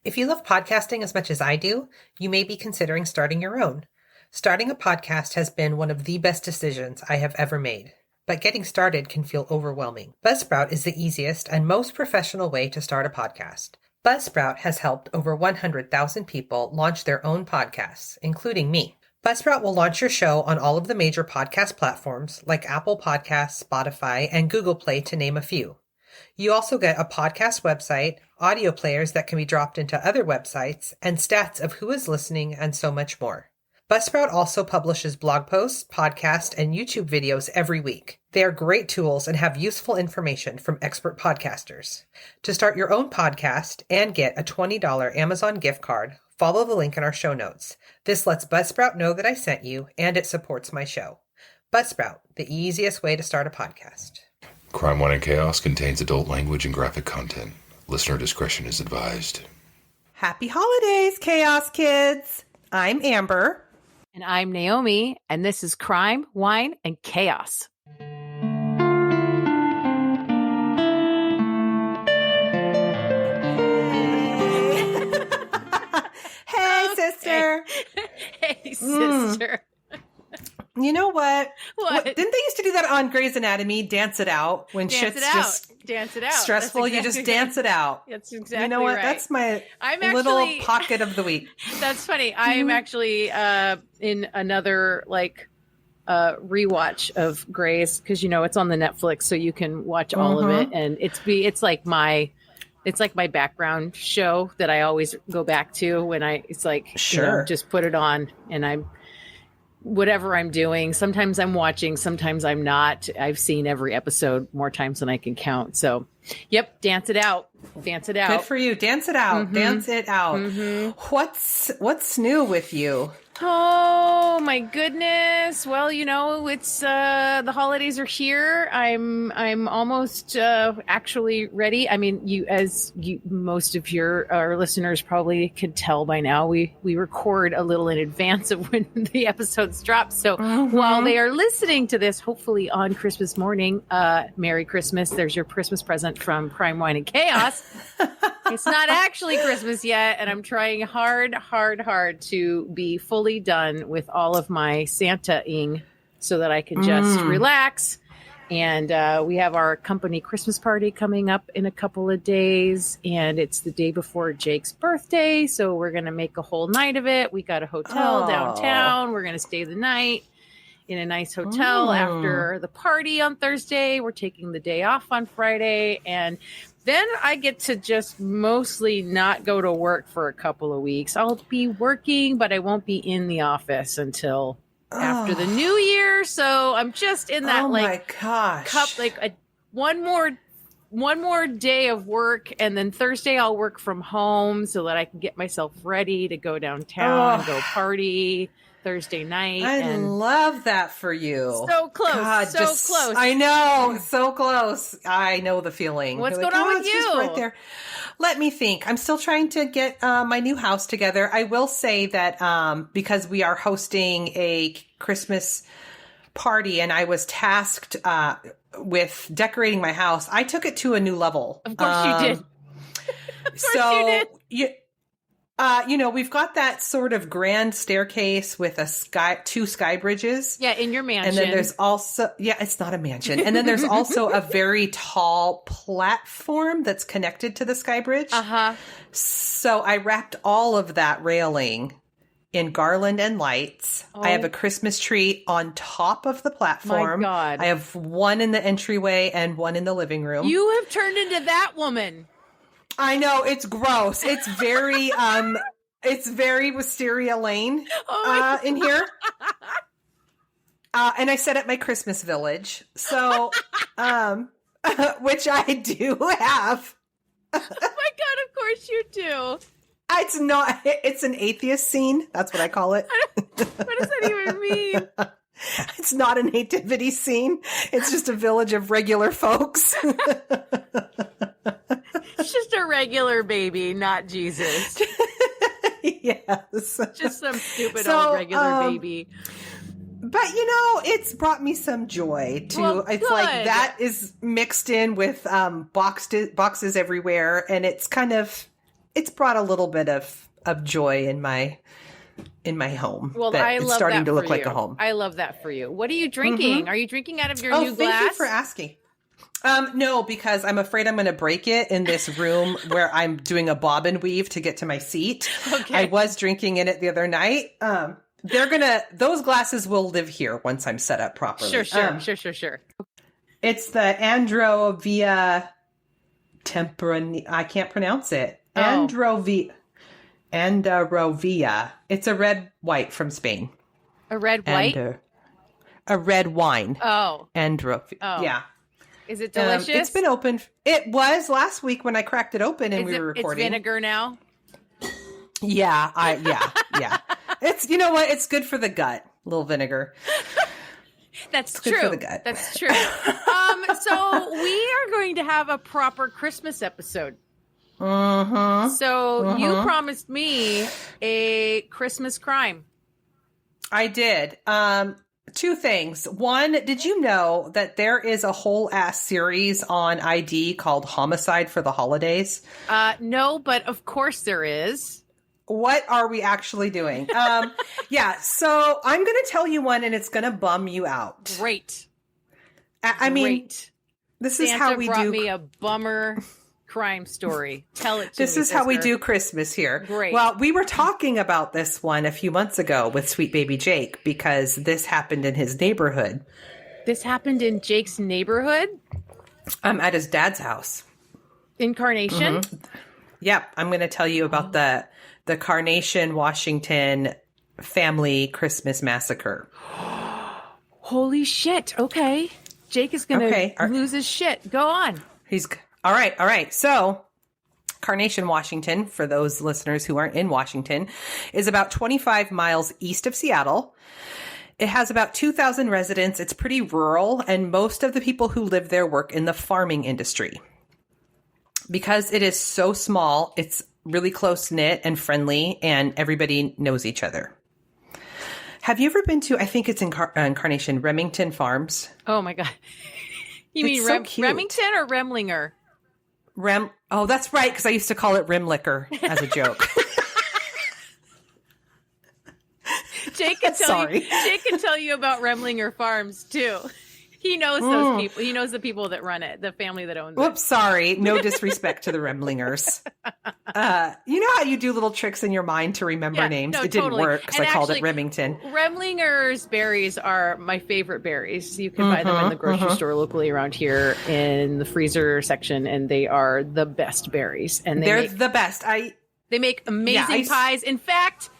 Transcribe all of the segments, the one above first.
If you love podcasting as much as I do, you may be considering starting your own. Starting a podcast has been one of the best decisions I have ever made, but getting started can feel overwhelming. Buzzsprout is the easiest and most professional way to start a podcast. Buzzsprout has helped over 100,000 people launch their own podcasts, including me. Buzzsprout will launch your show on all of the major podcast platforms like Apple Podcasts, Spotify, and Google Play, to name a few. You also get a podcast website, audio players that can be dropped into other websites, and stats of who is listening, and so much more. Buzzsprout also publishes blog posts, podcasts, and YouTube videos every week. They are great tools and have useful information from expert podcasters. To start your own podcast and get a $20 Amazon gift card, follow the link in our show notes. This lets Buzzsprout know that I sent you, and it supports my show. Buzzsprout, the easiest way to start a podcast. Crime, Wine, and Chaos contains adult language and graphic content. Listener discretion is advised. Happy holidays, Chaos Kids! I'm Amber. And I'm Naomi, and this is Crime, Wine, and Chaos. Hey, sister! Hey, sister. You know what? What? Didn't they used to do that on Grey's Anatomy? Dance it out when shit's just dance it out. Stressful. Exactly, you just dance it out. That's exactly. You know what? Right. That's my little pocket of the week. That's funny. I'm actually in another rewatch of Grey's, because it's on the Netflix, so you can watch all of it, and it's like my background show that I always go back to when just put it on, and I'm. Whatever I'm doing, sometimes I'm watching, sometimes I'm not. I've seen every episode more times than I can count. So, yep, dance it out. Dance it out. Good for you. Dance it out. Dance it out. What's new with you? Oh my goodness. Well, it's the holidays are here. I'm almost actually ready. I mean, most of our listeners probably could tell by now, we record a little in advance of when the episodes drop. So while they are listening to this, hopefully on Christmas morning, Merry Christmas. There's your Christmas present from Crime, Wine, and Chaos. It's not actually Christmas yet, and I'm trying hard to be fully done with all of my Santa-ing so that I can just relax. And we have our company Christmas party coming up in a couple of days, and it's the day before Jake's birthday, so we're going to make a whole night of it. We got a hotel downtown. We're going to stay the night in a nice hotel after the party on Thursday. We're taking the day off on Friday, and then I get to just mostly not go to work for a couple of weeks. I'll be working, but I won't be in the office until after the new year. So I'm just in that one more day of work, and then Thursday I'll work from home so that I can get myself ready to go downtown and go party Thursday night. I love that for you. So close. God, close. I know. So close. I know the feeling. What's going on with you? Just right there. Let me think. I'm still trying to get my new house together. I will say that because we are hosting a Christmas party and I was tasked with decorating my house, I took it to a new level. Of course you did. Of course you did. We've got that sort of grand staircase with two sky bridges. Yeah, in your mansion. And then there's also, it's not a mansion. And then there's also a very tall platform that's connected to the sky bridge. So I wrapped all of that railing in garland and lights. I have a Christmas tree on top of the platform. My God. I have one in the entryway and one in the living room. You have turned into that woman. I know, it's gross. It's very Wisteria Lane in here. And I set up my Christmas village. So, which I do have. Oh my God, of course you do. It's an atheist scene. That's what I call it. What does that even mean? It's not a nativity scene. It's just a village of regular folks. It's just a regular baby, not Jesus. Yes. Just some stupid old regular baby. But, it's brought me some joy, too. Well, it's like that is mixed in with boxes everywhere. And it's kind of, it's brought a little bit of joy in my home. Well, that I love it's starting that to look for like you. a home. I love that for you. What are you drinking? Are you drinking out of your new glass? Thank you for asking. No, because I'm afraid I'm going to break it in this room where I'm doing a bob and weave to get to my seat. Okay. I was drinking in it the other night. Those glasses will live here once I'm set up properly. Sure. It's the Androvia Temperani. I can't pronounce it. Androvia. It's a red white from Spain. A red white? A red wine. Oh. Androvia. Oh. Yeah. Is it delicious? It's been open. It was last week when I cracked it open and we were recording. It's vinegar now? Yeah. Yeah. It's, you know what? It's good for the gut. A little vinegar. That's good true. for the gut. That's true. So we are going to have a proper Christmas episode. So you promised me a Christmas crime. I did. Two things. One, did you know that there is a whole ass series on ID called Homicide for the Holidays? No, but of course there is. What are we actually doing? Yeah, so I'm going to tell you one and it's going to bum you out. Great. I mean, this is how we brought do. me a bummer crime story. Tell it to This me, is how we sister. do Christmas here. Great. Well, we were talking about this one a few months ago with sweet baby Jake because this happened in his neighborhood. This happened in Jake's neighborhood? At his dad's house. In Carnation? Yep. I'm going to tell you about the Carnation, Washington family Christmas massacre. Holy shit. Okay. Jake is going to lose his shit. Go on. All right. So Carnation, Washington, for those listeners who aren't in Washington, is about 25 miles east of Seattle. It has about 2,000 residents. It's pretty rural, and most of the people who live there work in the farming industry. Because it is so small, it's really close-knit and friendly, and everybody knows each other. Have you ever been to, I think it's in Carnation, Remington Farms? Oh, my God. You mean so cute. Remington or Remlinger? Oh, that's right, because I used to call it Rim Liquor as a joke. Jake can tell you about Remlinger Farms, too. He knows those people. He knows the people that run it, the family that owns it. Whoops, sorry. No disrespect to the Remlingers. You know how you do little tricks in your mind to remember names? No, it didn't totally. work because I called it Remington. Remlinger's berries are my favorite berries. You can buy them in the grocery store locally around here in the freezer section, and they are the best berries. And they're the best. They make amazing pies. In fact,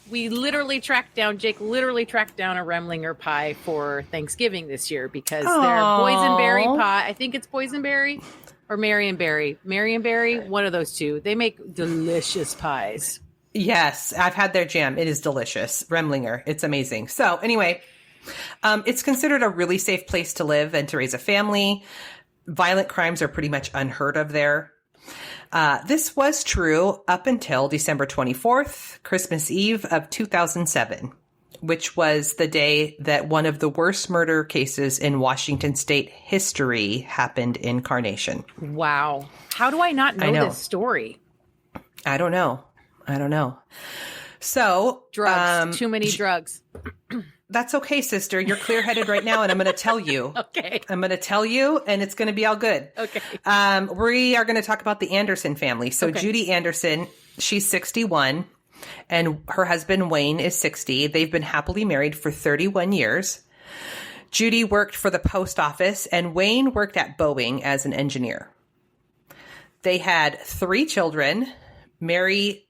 Jake literally tracked down a Remlinger pie for Thanksgiving this year because their boysenberry pie, I think it's boysenberry or Marionberry, one of those two. They make delicious pies. Yes, I've had their jam. It is delicious. Remlinger. It's amazing. So anyway, it's considered a really safe place to live and to raise a family. Violent crimes are pretty much unheard of there. This was true up until December 24th, Christmas Eve of 2007, which was the day that one of the worst murder cases in Washington state history happened in Carnation. Wow. How do I not know this story? I don't know. So drugs, too many drugs. That's okay, sister. You're clear-headed right now, and I'm going to tell you. Okay. I'm going to tell you, and it's going to be all good. Okay. We are going to talk about the Anderson family. So Judy Anderson, she's 61, and her husband, Wayne, is 60. They've been happily married for 31 years. Judy worked for the post office, and Wayne worked at Boeing as an engineer. They had 3 children, Mary,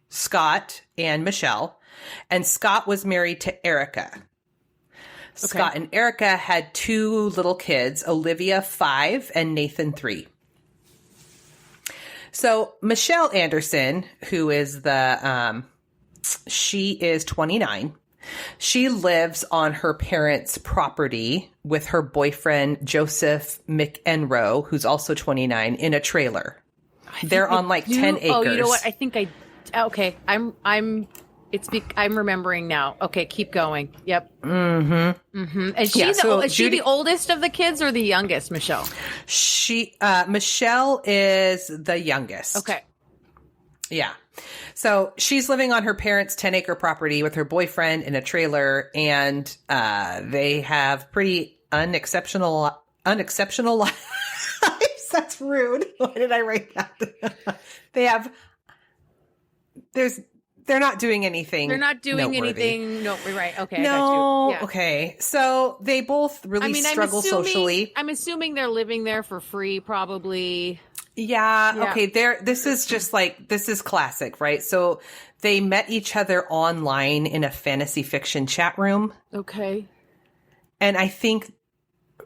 Scott, and Michelle. And Scott was married to Erica. Scott and Erica had 2 little kids, Olivia 5 and Nathan 3. So Michelle Anderson, who is she is 29. She lives on her parents' property with her boyfriend, Joseph McEnroe, who's also 29, in a trailer. They're on like 10 acres. Oh, you know what? I think I'm remembering now. Okay, keep going. Yep. And is she the oldest of the kids or the youngest, Michelle? Michelle is the youngest. Okay. Yeah. So she's living on her parents' 10-acre property with her boyfriend in a trailer, and they have pretty unexceptional lives. That's rude. Why did I write that? They're not doing anything. They're not doing noteworthy. Anything. No, right. Okay. No. I got you. Yeah. Okay. So they both really struggle socially. I'm assuming they're living there for free, probably. Yeah. Okay. This is classic, right? So they met each other online in a fantasy fiction chat room. Okay. And I think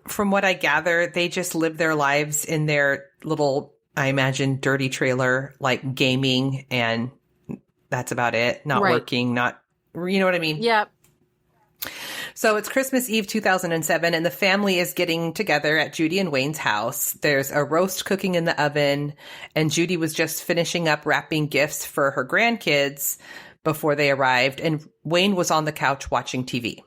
from what I gather, they just live their lives in their little, I imagine, dirty trailer, like gaming, and that's about it. Not working, you know what I mean? Yep. So it's Christmas Eve 2007, and the family is getting together at Judy and Wayne's house. There's a roast cooking in the oven, and Judy was just finishing up wrapping gifts for her grandkids before they arrived, and Wayne was on the couch watching TV.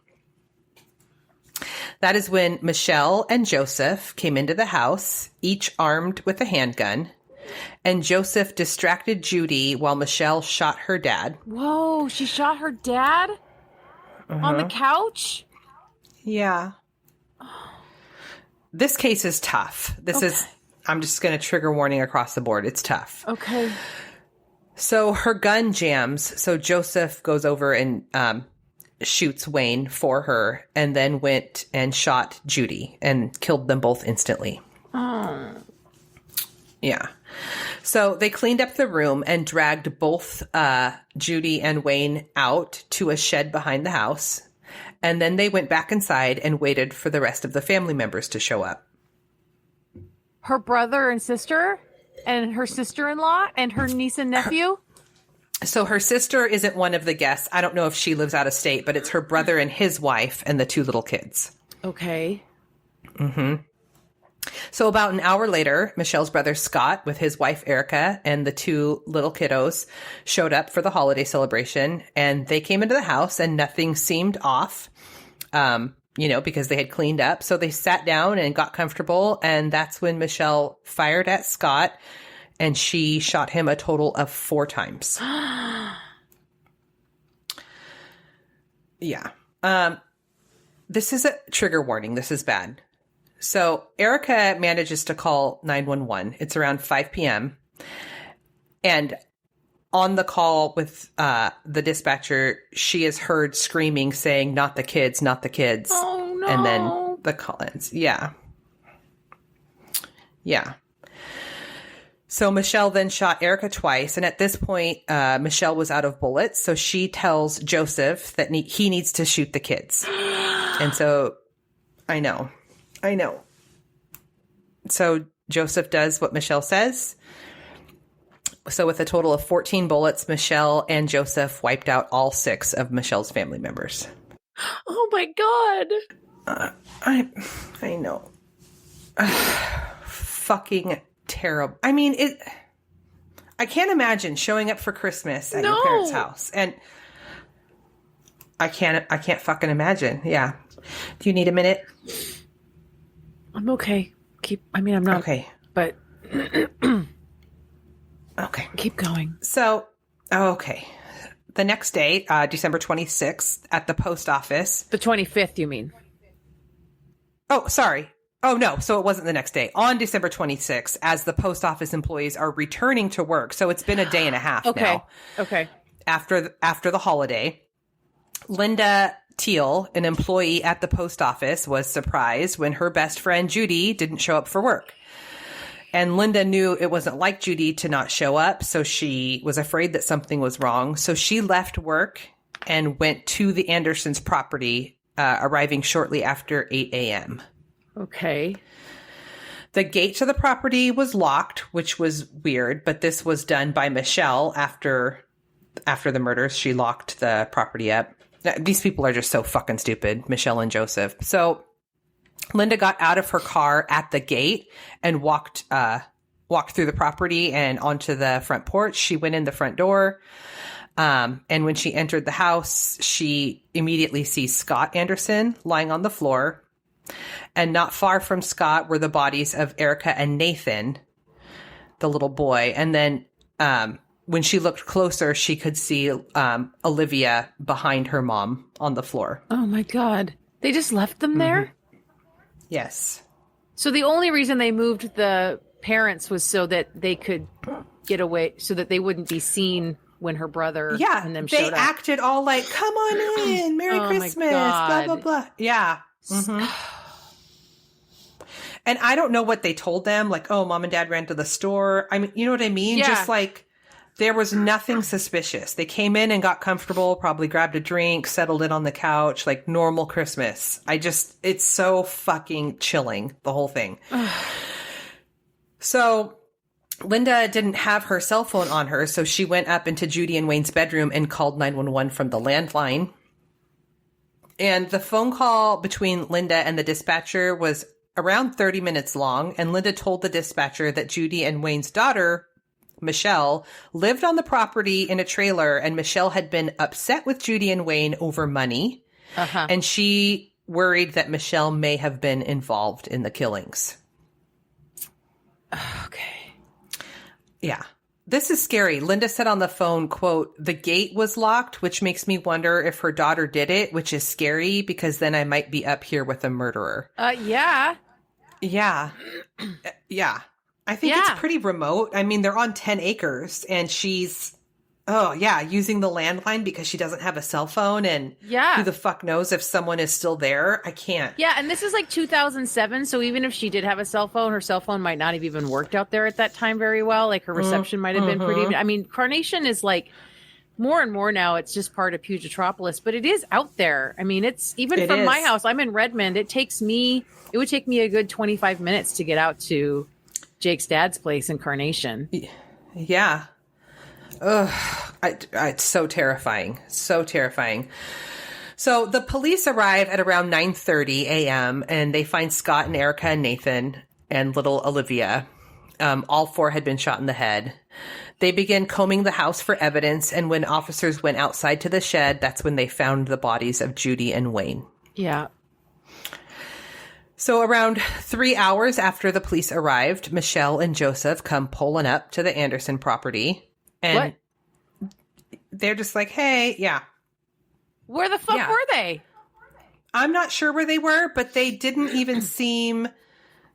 That is when Michelle and Joseph came into the house, each armed with a handgun, and Joseph distracted Judy while Michelle shot her dad. Whoa, she shot her dad? On the couch? Yeah. This case is tough. I'm just going to trigger warning across the board. It's tough. Okay. So her gun jams. So Joseph goes over and shoots Wayne for her, and then went and shot Judy and killed them both instantly. Oh. Yeah. So they cleaned up the room and dragged both Judy and Wayne out to a shed behind the house. And then they went back inside and waited for the rest of the family members to show up. Her brother and sister and her sister-in-law and her niece and nephew? So her sister isn't one of the guests. I don't know if she lives out of state, but it's her brother and his wife and the two little kids. Okay. Mm-hmm. So about an hour later, Michelle's brother Scott with his wife Erica and the two little kiddos showed up for the holiday celebration, and they came into the house and nothing seemed off, because they had cleaned up. So they sat down and got comfortable, and that's when Michelle fired at Scott, and she shot him a total of 4 times. Yeah. This is a trigger warning. This is bad. So Erica manages to call 911. It's around 5 p.m. And on the call with the dispatcher, she is heard screaming, saying, "Not the kids, not the kids." Oh, no. And then the call ends. Yeah. Yeah. So Michelle then shot Erica twice. And at this point, Michelle was out of bullets. So she tells Joseph that he needs to shoot the kids. And so I know. So Joseph does what Michelle says. So with a total of 14 bullets, Michelle and Joseph wiped out all 6 of Michelle's family members. Oh my God. I know. Fucking terrible. I mean, I can't imagine showing up for Christmas at your parents' house. And I can't fucking imagine. Yeah. Do you need a minute? I'm okay. I'm not. Okay. But. Okay. Keep going. So, okay. The next day, December 26th, at the post office. The 25th, you mean? Oh, sorry. Oh, no. So it wasn't the next day. On December 26th, as the post office employees are returning to work. So it's been a day and a half now. Okay. After the holiday, Linda Teal, an employee at the post office, was surprised when her best friend Judy didn't show up for work. And Linda knew it wasn't like Judy to not show up, so she was afraid that something was wrong. So she left work and went to the Andersons' property, arriving shortly after 8 a.m. Okay. The gate to the property was locked, which was weird, but this was done by Michelle after the murders. She locked the property up. These people are just so fucking stupid, Michelle and Joseph. So Linda got out of her car at the gate and walked through the property and onto the front porch. She went in the front door. And when she entered the house, she immediately sees Scott Anderson lying on the floor. And not far from Scott were the bodies of Erica and Nathan, the little boy. And then when she looked closer, she could see Olivia behind her mom on the floor. Oh, my God. They just left them there? Yes. So the only reason they moved the parents was so that they could get away, so that they wouldn't be seen when her brother and them showed up. They acted all like, come on in, Merry Christmas, blah, blah, blah. Yeah. Mm-hmm. And I don't know what they told them, like, oh, mom and dad ran to the store. I mean, you know what I mean? Yeah. Just like, there was nothing suspicious. They came in and got comfortable, probably grabbed a drink, settled in on the couch, like normal Christmas. It's so fucking chilling, the whole thing. So Linda didn't have her cell phone on her, so she went up into Judy and Wayne's bedroom and called 911 from the landline. And the phone call between Linda and the dispatcher was around 30 minutes long, and Linda told the dispatcher that Judy and Wayne's daughter, Michelle, lived on the property in a trailer, and Michelle had been upset with Judy and Wayne over money, and she worried that Michelle may have been involved in the killings. Okay. Yeah. This is scary. Linda said on the phone, quote, "The gate was locked, which makes me wonder if her daughter did it, which is scary because then I might be up here with a murderer." Yeah. Yeah. Yeah. I think it's pretty remote. I mean, they're on 10 acres and she's, using the landline because she doesn't have a cell phone. And who the fuck knows if someone is still there? I can't. Yeah. And this is like 2007. So even if she did have a cell phone, her cell phone might not have even worked out there at that time very well. Like her reception might have been pretty. I mean, Carnation is like more and more now. It's just part of Pugetropolis, but it is out there. I mean, it's even from my house. I'm in Redmond. It would take me a good 25 minutes to get out to Jake's dad's place in Carnation. Yeah. Ugh. It's so terrifying. So terrifying. So the police arrive at around 9:30 a.m. and they find Scott and Erica and Nathan and little Olivia. All four had been shot in the head. They began combing the house for evidence, and when officers went outside to the shed, that's when they found the bodies of Judy and Wayne. Yeah. So around 3 hours after the police arrived, Michelle and Joseph come pulling up to the Anderson property. And they're just like, hey, Where the fuck were they? I'm not sure where they were, but they didn't even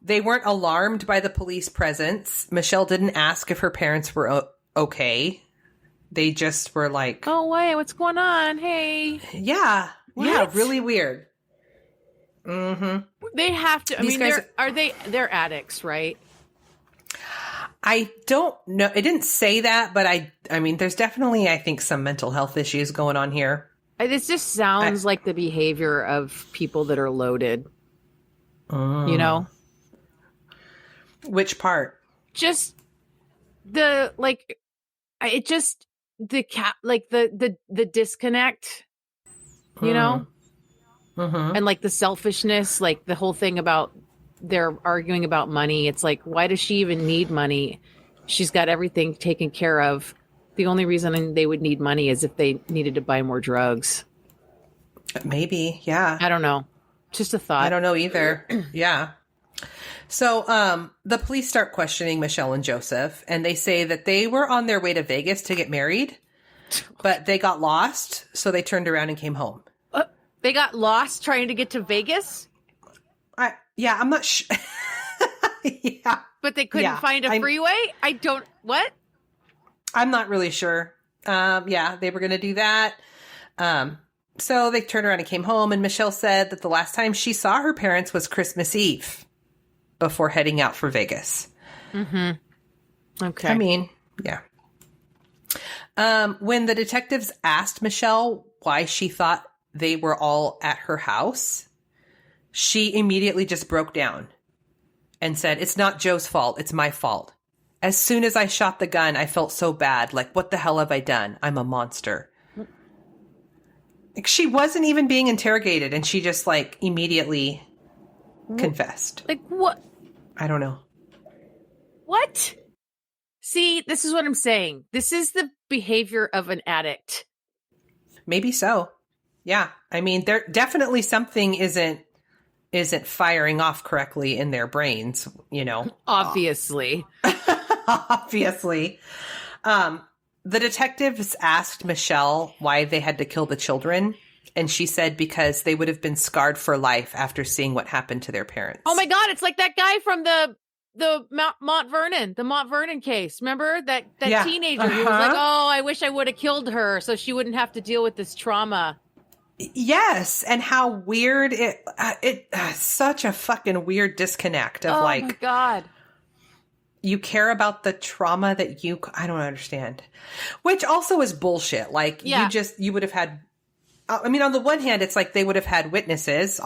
they weren't alarmed by the police presence. Michelle didn't ask if her parents were okay. They just were like, oh, wait, what's going on? Hey. Yeah. What? Yeah, really weird. Mm-hmm. They have to. They're addicts, right? I don't know. It didn't say that, but I mean, there's definitely, I think, some mental health issues going on here. This just sounds like the behavior of people that are loaded. You know? Which part? Just the disconnect, you know? And like the selfishness, like the whole thing about they're arguing about money. It's like, why does she even need money? She's got everything taken care of. The only reason they would need money is if they needed to buy more drugs. Maybe, yeah. I don't know. Just a thought. I don't know either. Yeah. So the police start questioning Michelle and Joseph, and they say that they were on their way to Vegas to get married, but they got lost, so they turned around and came home. They got lost trying to get to Vegas? I'm not sure. Yeah. But they couldn't find a freeway? What? I'm not really sure. They were going to do that. So they turned around and came home, and Michelle said that the last time she saw her parents was Christmas Eve before heading out for Vegas. Mm-hmm. Okay. I mean, yeah. When the detectives asked Michelle why she thought they were all at her house, she immediately just broke down and said, "It's not Joe's fault. It's my fault. As soon as I shot the gun, I felt so bad. Like, what the hell have I done? I'm a monster." Like, she wasn't even being interrogated, and she just, like, immediately confessed. Like, what? I don't know. What? See, this is what I'm saying. This is the behavior of an addict. Maybe so. Yeah. I mean, there definitely something isn't firing off correctly in their brains, you know. Obviously. Obviously. The detectives asked Michelle why they had to kill the children, and she said because they would have been scarred for life after seeing what happened to their parents. Oh my God, it's like that guy from the Mount Vernon case. Remember that teenager who was like, "Oh, I wish I would have killed her so she wouldn't have to deal with this trauma." Yes, and how weird it such a fucking weird disconnect of oh my God. You care about the trauma that I don't understand. Which also is bullshit. Like you would have had, I mean, on the one hand, it's like they would have had witnesses,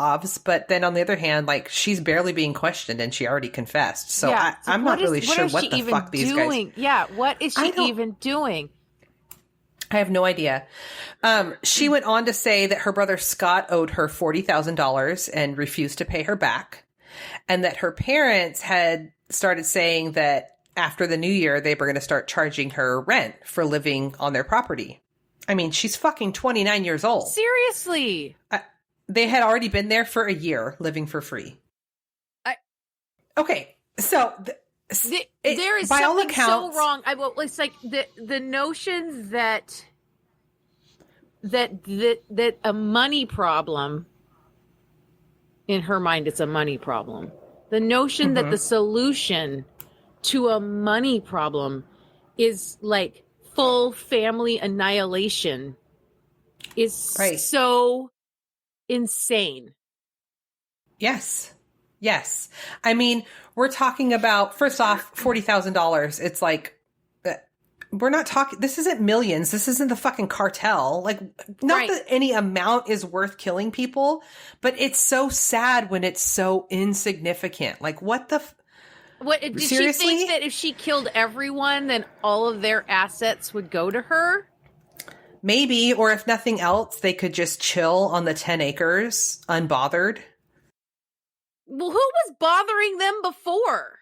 but then on the other hand, like she's barely being questioned and she already confessed. So I'm not really sure what the fuck these guys. Yeah, what is she even doing? I have no idea. She went on to say that her brother Scott owed her $40,000 and refused to pay her back. And that her parents had started saying that after the new year, they were going to start charging her rent for living on their property. I mean, she's fucking 29 years old. Seriously. They had already been there for a year living for free. Okay. So there is by something all accounts, so wrong. It's like the notion that a money problem, in her mind, it's a money problem. The notion that the solution to a money problem is like full family annihilation is so insane. Yes. Yes. I mean, we're talking about, first off, $40,000. It's like, we're not talking, this isn't millions. This isn't the fucking cartel. Like, not that any amount is worth killing people, but it's so sad when it's so insignificant. Like, what the did seriously? She think that if she killed everyone, then all of their assets would go to her? Maybe, or if nothing else, they could just chill on the 10 acres, unbothered. Well, who was bothering them before?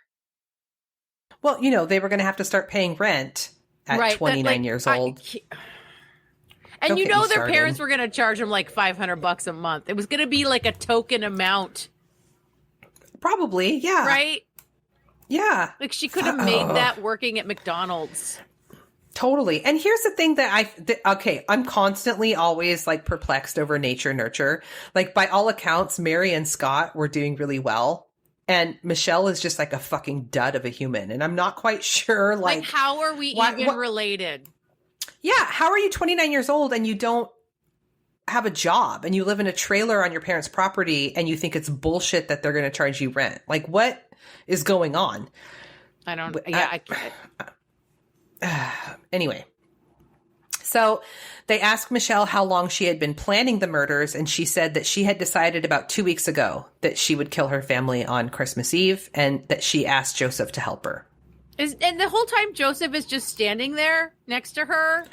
Well, you know, they were going to have to start paying rent at 29 years old. And you know their parents were going to charge them like $500 a month. It was going to be like a token amount. Probably, yeah. Right? Yeah. Like she could have made that working at McDonald's. Totally. And here's the thing that I'm constantly always like perplexed over nature nurture. Like by all accounts, Mary and Scott were doing really well. And Michelle is just like a fucking dud of a human. And I'm not quite sure like how are we even related? Yeah. How are you 29 years old and you don't have a job and you live in a trailer on your parents' property and you think it's bullshit that they're going to charge you rent? Like what is going on? I don't, I anyway, so they asked Michelle how long she had been planning the murders, and she said that she had decided about 2 weeks ago that she would kill her family on Christmas Eve, and that she asked Joseph to help her. And the whole time Joseph is just standing there next to her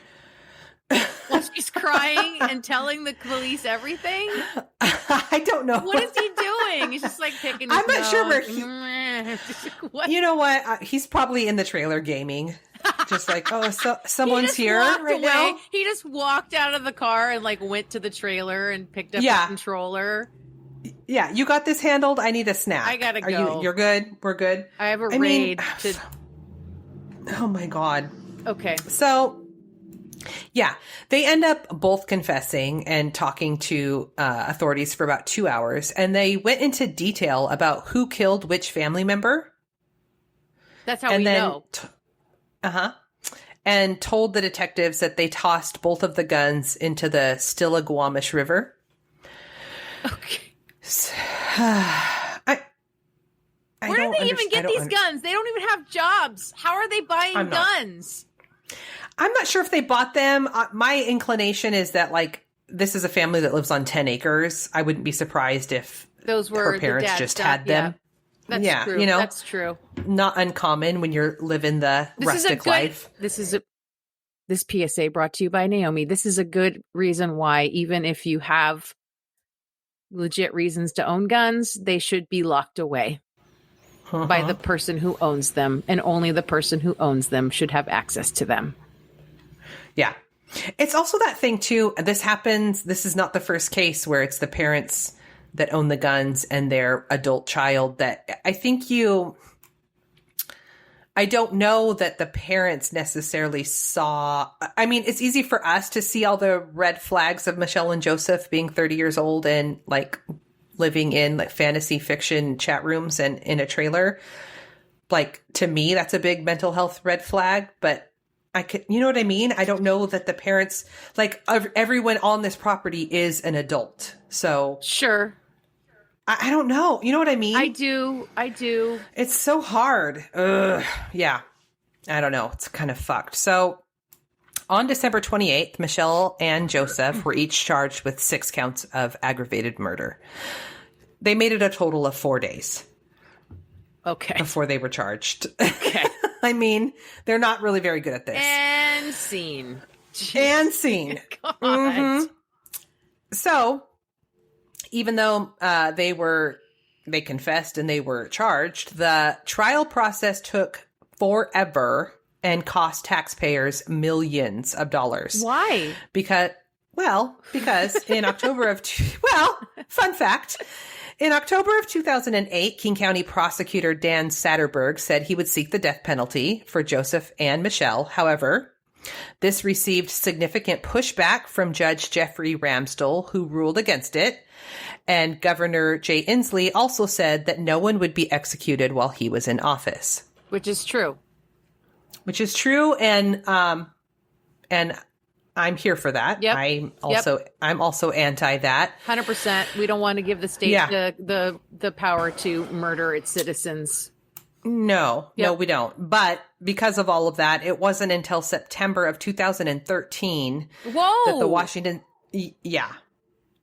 while she's crying and telling the police everything? I don't know. What is he doing? He's just like picking his I'm not sure where what? You know what? He's probably in the trailer gaming. Just like, someone's here right now. He just walked out of the car and like went to the trailer and picked up the controller. Yeah, you got this handled. I need a snack. I gotta go. You're good. We're good. I have a raid to. Oh my God. Okay. So, yeah, they end up both confessing and talking to authorities for about 2 hours, and they went into detail about who killed which family member. That's how we know. And told the detectives that they tossed both of the guns into the Stillaguamish River. Okay. Where do they even get these guns? They don't even have jobs. How are they buying guns? I'm not sure if they bought them. My inclination is that, like, this is a family that lives on 10 acres. I wouldn't be surprised if those were her parents just had them. That's true. You know, that's true. Not uncommon when you're living the rustic life. This PSA brought to you by Naomi. This is a good reason why, even if you have legit reasons to own guns, they should be locked away. by the person who owns them, and only the person who owns them should have access to them. Yeah. It's also that thing too. This happens. This is not the first case where it's the parents that own the guns and their adult child that I don't know that the parents necessarily saw. I mean, it's easy for us to see all the red flags of Michelle and Joseph being 30 years old and like living in like fantasy fiction chat rooms and in a trailer. Like, to me, that's a big mental health red flag, but you know what I mean? I don't know that the parents, like everyone on this property is an adult. So sure. I don't know. You know what I mean? I do. It's so hard. Ugh. Yeah. I don't know. It's kind of fucked. So on December 28th, Michelle and Joseph were each charged with 6 counts of aggravated murder. They made it a total of 4 days. Okay. Before they were charged. Okay. I mean, they're not really very good at this. And scene. And scene. God. Mm-hmm. So, even though they confessed and they were charged, the trial process took forever and cost taxpayers millions of dollars. Why? Because in October of, fun fact, in October of 2008, King County prosecutor Dan Satterberg said he would seek the death penalty for Joseph and Michelle. However, this received significant pushback from Judge Jeffrey Ramsdell, who ruled against it. And Governor Jay Inslee also said that no one would be executed while he was in office. Which is true. And I'm here for that. Yep. I'm also anti that. 100%. We don't want to give the state the power to murder its citizens. No, we don't. But because of all of that, it wasn't until September of 2013 that the Washington,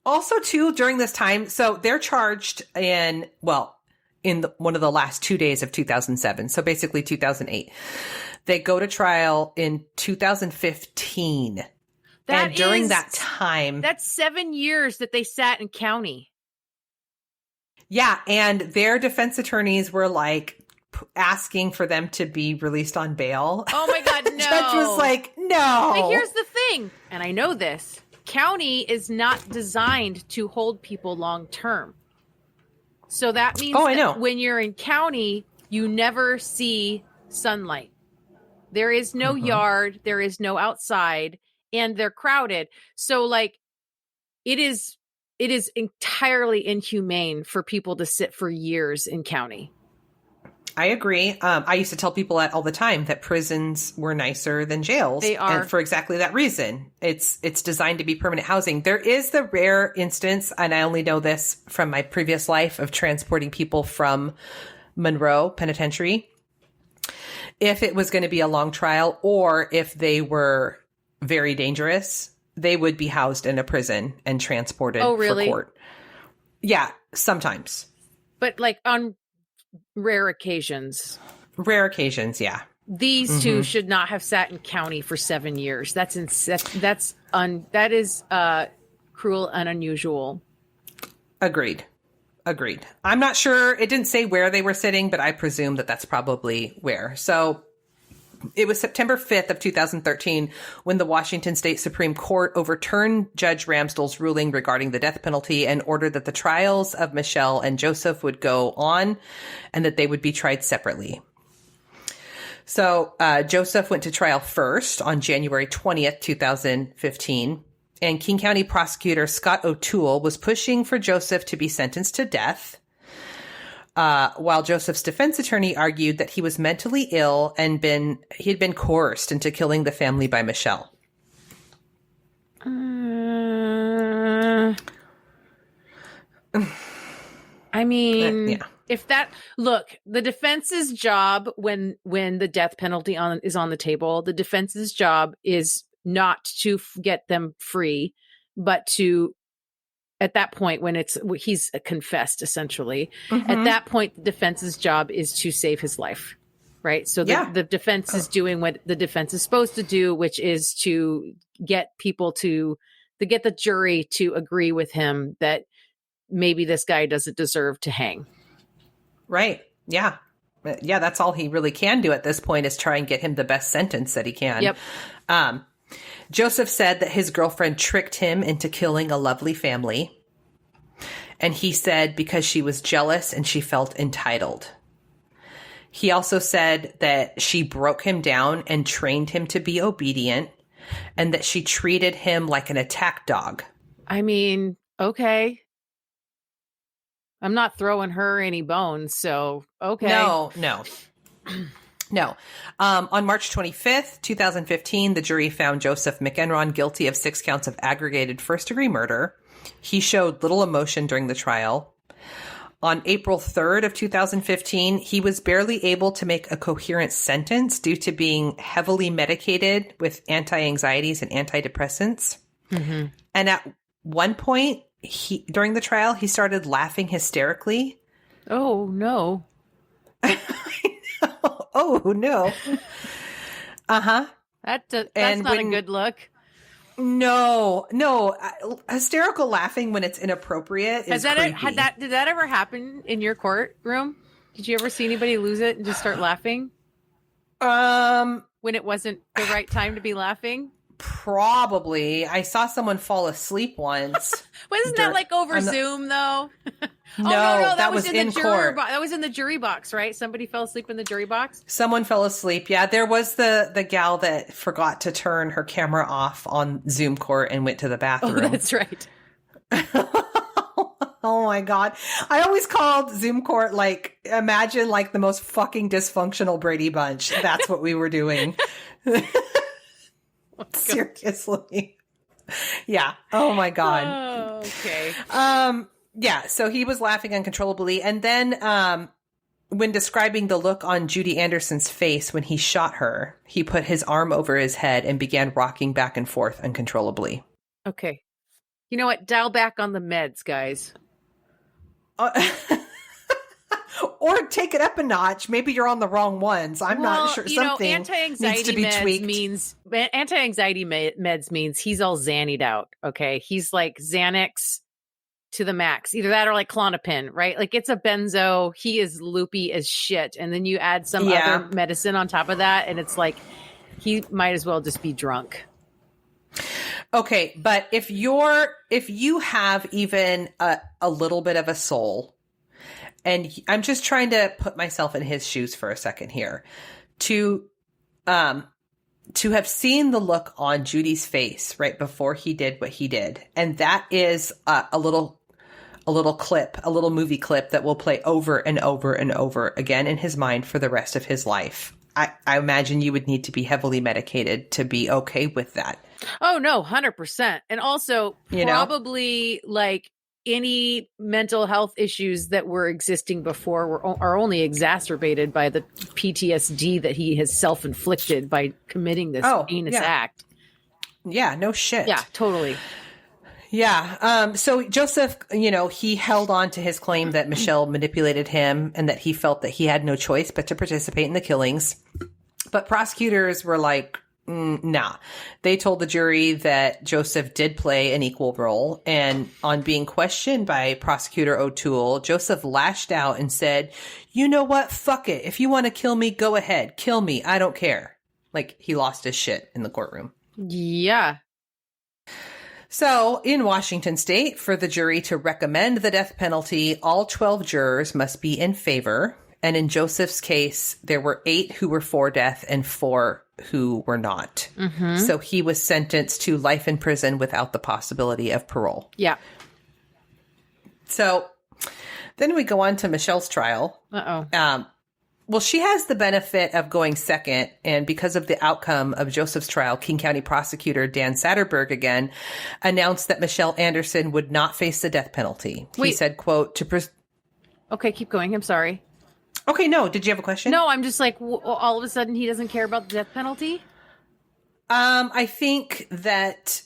Also, too, during this time, so they're charged in one of the last 2 days of 2007. So basically 2008. They go to trial in 2015. And during that time, that's 7 years that they sat in county. Yeah. And their defense attorneys were like asking for them to be released on bail. Oh my God, no. Judge was like, no. But here's the thing, and I know this. County is not designed to hold people long term. So that means that when you're in county, you never see sunlight. There is no yard, there is no outside, and they're crowded. So like it is entirely inhumane for people to sit for years in county. I agree. I used to tell people that all the time, that prisons were nicer than jails. They are. And for exactly that reason. It's designed to be permanent housing. There is the rare instance, and I only know this from my previous life, of transporting people from Monroe Penitentiary. If it was going to be a long trial, or if they were very dangerous, they would be housed in a prison and transported for court. Yeah, sometimes. But like on rare occasions. Yeah. These two should not have sat in county for 7 years. That is cruel and unusual. Agreed. I'm not sure. It didn't say where they were sitting, but I presume that that's probably where. So it was September 5th of 2013 when the Washington State Supreme Court overturned Judge Ramsdell's ruling regarding the death penalty and ordered that the trials of Michelle and Joseph would go on and that they would be tried separately. So Joseph went to trial first on January 20th, 2015. And King County prosecutor Scott O'Toole was pushing for Joseph to be sentenced to death, while Joseph's defense attorney argued that he was mentally ill and he had been coerced into killing the family by Michelle. I mean, if that, look, the defense's job when the death penalty is on the table, the defense's job is not to get them free, but to, at that point when he's confessed essentially, at that point, the defense's job is to save his life. Right. So the defense is doing what the defense is supposed to do, which is to get people to get the jury to agree with him that maybe this guy doesn't deserve to hang. Right. Yeah. yeah, that's all he really can do at this point is try and get him the best sentence that he can. Yep. Joseph said that his girlfriend tricked him into killing a lovely family. And he said because she was jealous and she felt entitled. He also said that she broke him down and trained him to be obedient, and that she treated him like an attack dog. I mean, okay. I'm not throwing her any bones, so okay. No. On March 25th, 2015, the jury found Joseph McEnron guilty of 6 counts of aggravated first-degree murder. He showed little emotion during the trial. On April 3rd of 2015, he was barely able to make a coherent sentence due to being heavily medicated with anti-anxieties and antidepressants. Mm-hmm. And at one point, during the trial, he started laughing hysterically. Oh, no. Oh, no. Uh-huh. That's not a good look. No. Hysterical laughing when it's inappropriate is creepy. Did that ever happen in your courtroom? Did you ever see anybody lose it and just start laughing? When it wasn't the right time to be laughing? Probably. I saw someone fall asleep once. Wasn't that like over Zoom though? No, that was in court. That was in the jury box, right? Somebody fell asleep in the jury box? Someone fell asleep. Yeah, there was the gal that forgot to turn her camera off on Zoom court and went to the bathroom. Oh, that's right. Oh my God. I always called Zoom court imagine the most fucking dysfunctional Brady Bunch. That's what we were doing. Seriously. Yeah. Oh my God. Oh, okay. Yeah. So he was laughing uncontrollably. And then, when describing the look on Judy Anderson's face when he shot her, he put his arm over his head and began rocking back and forth uncontrollably. Okay. You know what? Dial back on the meds, guys. Or take it up a notch. Maybe you're on the wrong ones. I'm not sure. Something needs to be tweaked. Anti-anxiety meds means he's all Xannied out. Okay. He's like Xanax to the max. Either that or like Klonopin, right? Like it's a benzo. He is loopy as shit. And then you add some other medicine on top of that. And it's like, he might as well just be drunk. Okay. But if you have even a little bit of a soul, and I'm just trying to put myself in his shoes for a second here, to have seen the look on Judy's face right before he did what he did. And that is a little clip, a little movie clip that will play over and over and over again in his mind for the rest of his life. I imagine you would need to be heavily medicated to be okay with that. Oh, no, 100%. And also probably like any mental health issues that were existing before are only exacerbated by the PTSD that he has self-inflicted by committing this heinous act. Yeah, no shit. Yeah, totally. Yeah. So Joseph, he held on to his claim that Michelle manipulated him and that he felt that he had no choice but to participate in the killings. But prosecutors were like, nah. They told the jury that Joseph did play an equal role. And on being questioned by Prosecutor O'Toole, Joseph lashed out and said, "You know what? Fuck it. If you want to kill me, go ahead. Kill me. I don't care." Like he lost his shit in the courtroom. Yeah. So, in Washington state, for the jury to recommend the death penalty, all 12 jurors must be in favor. And in Joseph's case, there were 8 who were for death and 4 who were not. Mm-hmm. So he was sentenced to life in prison without the possibility of parole. Yeah. So then we go on to Michelle's trial. Uh-oh. Well, she has the benefit of going second, and because of the outcome of Joseph's trial, King County Prosecutor Dan Satterberg again announced that Michelle Anderson would not face the death penalty. Wait. He said, quote, Okay, keep going. I'm sorry. Okay, no. Did you have a question? No, I'm just like, all of a sudden he doesn't care about the death penalty? I think that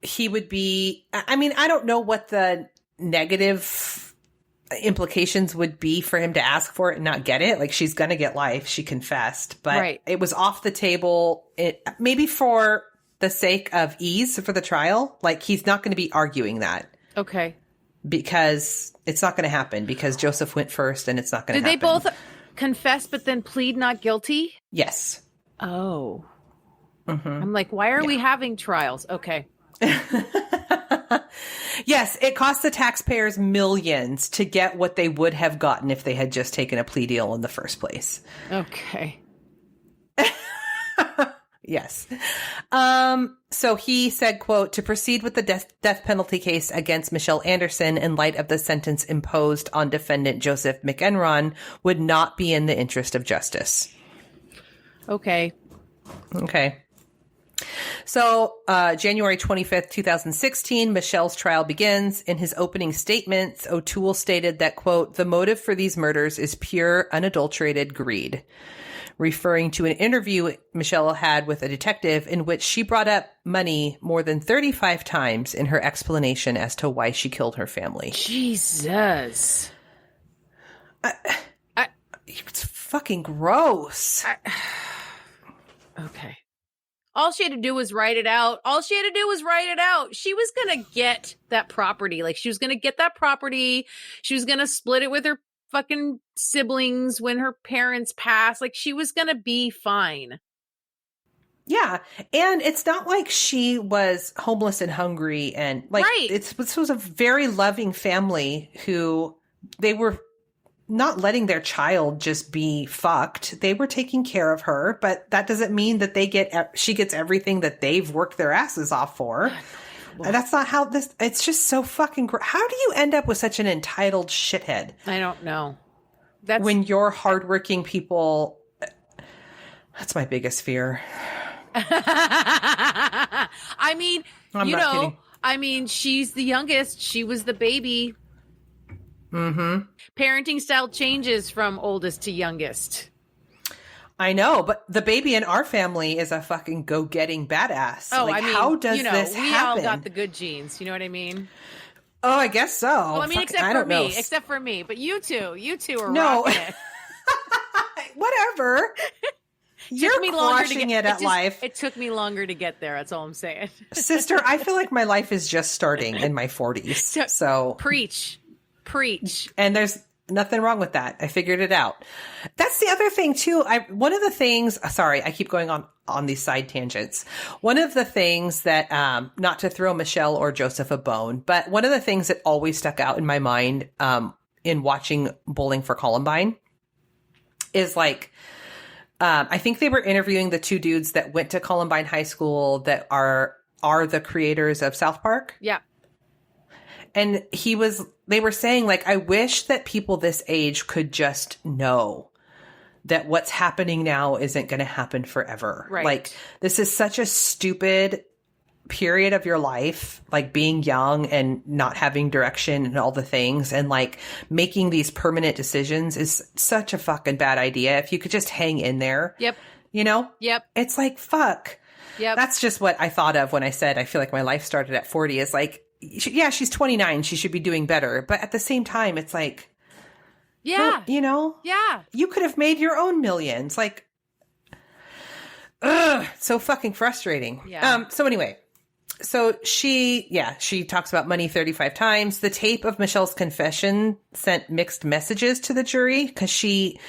he would be, I don't know what the negative implications would be for him to ask for it and not get it. Like, she's going to get life. She confessed, but It was off the table. Maybe for the sake of ease for the trial. Like, he's not going to be arguing that. Okay. Because it's not going to happen because Joseph went first and it's not going to happen. confess but then plead not guilty? Yes. Oh. Mm-hmm. I'm like, why are we having trials? Okay. Yes, it costs the taxpayers millions to get what they would have gotten if they had just taken a plea deal in the first place. Okay. Yes. So he said, quote, to proceed with the death penalty case against Michelle Anderson in light of the sentence imposed on defendant Joseph McEnron would not be in the interest of justice. Okay. Okay. So, January 25th, 2016, Michelle's trial begins. In his opening statements, O'Toole stated that, quote, the motive for these murders is pure, unadulterated greed, referring to an interview Michelle had with a detective in which she brought up money more than 35 times in her explanation as to why she killed her family. Jesus. It's fucking gross. Okay. All she had to do was write it out. She was going to get that property. Like, she was going to get that property. She was going to split it with her fucking siblings when her parents passed. Like, she was going to be fine. Yeah. And it's not like she was homeless and hungry and like, right. This was a very loving family who they were not letting their child just be fucked. They were taking care of her, but that doesn't mean that she gets everything that they've worked their asses off for. That's not how it's just so fucking how do you end up with such an entitled shithead? I don't know. When you're hardworking people, that's my biggest fear. I mean, kidding. She's the youngest. She was the baby. Mm-hmm. Parenting style changes from oldest to youngest. I know, but the baby in our family is a fucking go-getting badass. Oh, like, how does this happen? We all got the good genes. You know what I mean? Oh, I guess so. Well, I mean, except for me. But you two are rocking it. Whatever. You're crushing it at life. It took me longer to get there. That's all I'm saying. Sister, I feel like my life is just starting in my 40s. So preach. And there's nothing wrong with that. I figured it out. That's the other thing too. One of the things, sorry, I keep going on these side tangents. One of the things that, not to throw Michelle or Joseph a bone, but one of the things that always stuck out in my mind, in watching Bowling for Columbine is like, I think they were interviewing the two dudes that went to Columbine High School that are the creators of South Park. Yeah. And they were saying, like, I wish that people this age could just know that what's happening now isn't going to happen forever. Right. Like, this is such a stupid period of your life, like being young and not having direction and all the things. And like making these permanent decisions is such a fucking bad idea. If you could just hang in there. Yep. You know? Yep. It's like, fuck. Yep. That's just what I thought of when I said I feel like my life started at 40 is like, yeah, she's 29. She should be doing better. But at the same time, it's like, yeah, you know, yeah, you could have made your own millions. Like, ugh, so fucking frustrating. Yeah. So anyway, so she talks about money 35 times. The tape of Michelle's confession sent mixed messages to the jury because she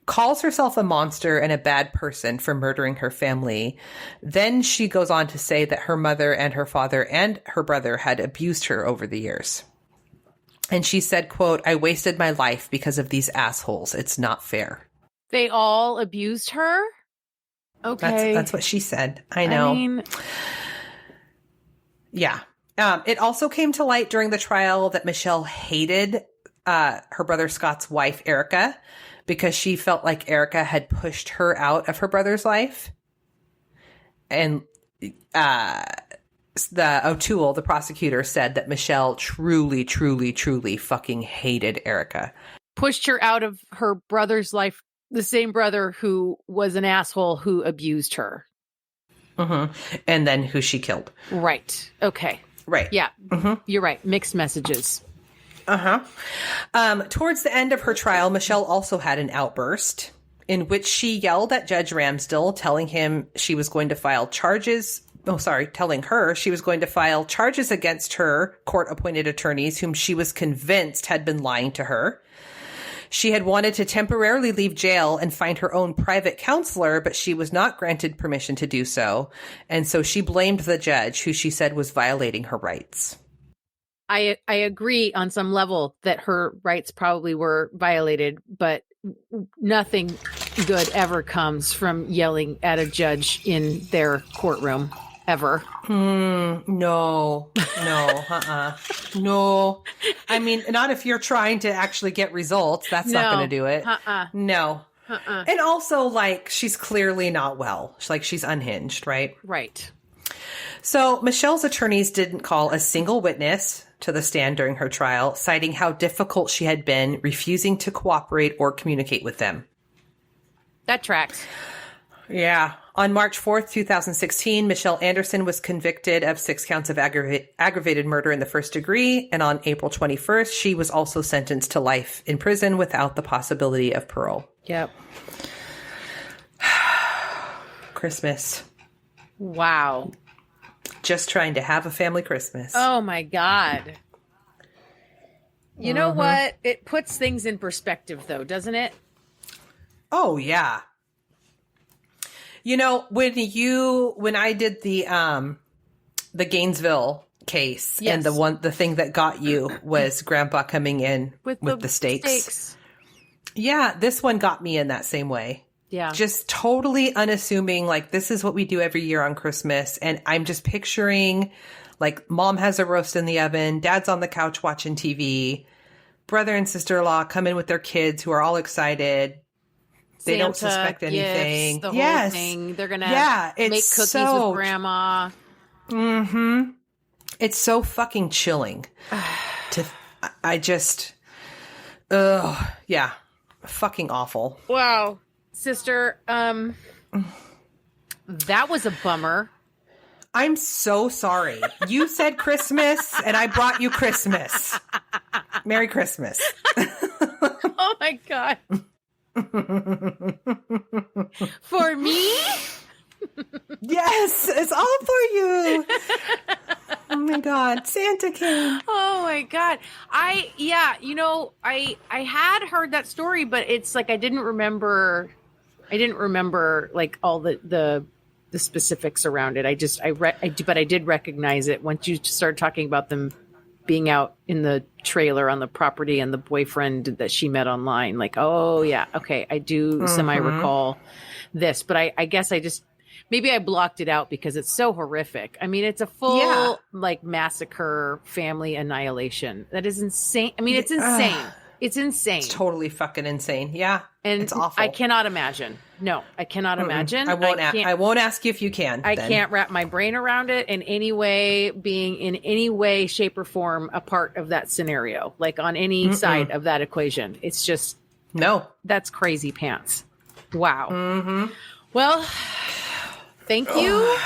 calls herself a monster and a bad person for murdering her family. Then she goes on to say that her mother and her father and her brother had abused her over the years. And she said, quote, I wasted my life because of these assholes. It's not fair. They all abused her? Okay. That's what she said. I know. Yeah. It also came to light during the trial that Michelle hated her brother Scott's wife, Erica, because she felt like Erica had pushed her out of her brother's life. And the O'Toole, the prosecutor, said that Michelle truly, truly, truly fucking hated Erica. Pushed her out of her brother's life, the same brother who was an asshole who abused her. Mm-hmm. And then who she killed. Right. Okay. Right. Yeah. Mm-hmm. You're right. Mixed messages. Towards the end of her trial, Michelle also had an outburst in which she yelled at Judge Ramsdell, telling her she was going to file charges against her court-appointed attorneys, whom she was convinced had been lying to her. She had wanted to temporarily leave jail and find her own private counselor, but she was not granted permission to do so. And so she blamed the judge, who she said was violating her rights. I agree on some level that her rights probably were violated, but nothing good ever comes from yelling at a judge in their courtroom, ever. No. No. I mean, not if you're trying to actually get results. That's not going to do it. No. And also, like, she's clearly not well. She's unhinged, right? Right. So Michelle's attorneys didn't call a single witness to the stand during her trial, citing how difficult she had been refusing to cooperate or communicate with them. That tracks. Yeah. On March 4th, 2016, Michelle Anderson was convicted of 6 counts of aggravated murder in the first degree. And on April 21st, she was also sentenced to life in prison without the possibility of parole. Yep. Christmas. Wow. Just trying to have a family Christmas. Oh, my God. You know what? It puts things in perspective, though, doesn't it? Oh, yeah. You know, when I did the Gainesville case, yes. and the thing that got you was Grandpa coming in with the steaks. Yeah, this one got me in that same way. Yeah. Just totally unassuming, like, this is what we do every year on Christmas. And I'm just picturing, like, mom has a roast in the oven, dad's on the couch watching TV, brother and sister-in-law come in with their kids who are all excited. They don't suspect anything. Gifts, the whole thing. They're going to make cookies with grandma. Mm-hmm. It's so fucking chilling. Yeah. Fucking awful. Wow. Sister, that was a bummer. I'm so sorry. You said Christmas, and I brought you Christmas. Merry Christmas. Oh, my God. For me? Yes, it's all for you. Oh, my God. Santa came. Oh, my God. I had heard that story, but it's like I didn't remember like all the specifics around it. But I did recognize it once you started talking about them being out in the trailer on the property and the boyfriend that she met online. Like, oh yeah, okay, I do semi recall this, but I guess maybe I blocked it out because it's so horrific. I mean, it's a full like massacre, family annihilation. That is insane. I mean, it's insane. It's insane. It's totally fucking insane. Yeah. And it's awful. I cannot imagine. No, I cannot imagine. I won't ask you if you can. I can't wrap my brain around it in any way, being in any way, shape, or form a part of that scenario, like on any side of that equation. It's just, no. That's crazy pants. Wow. Well, thank you?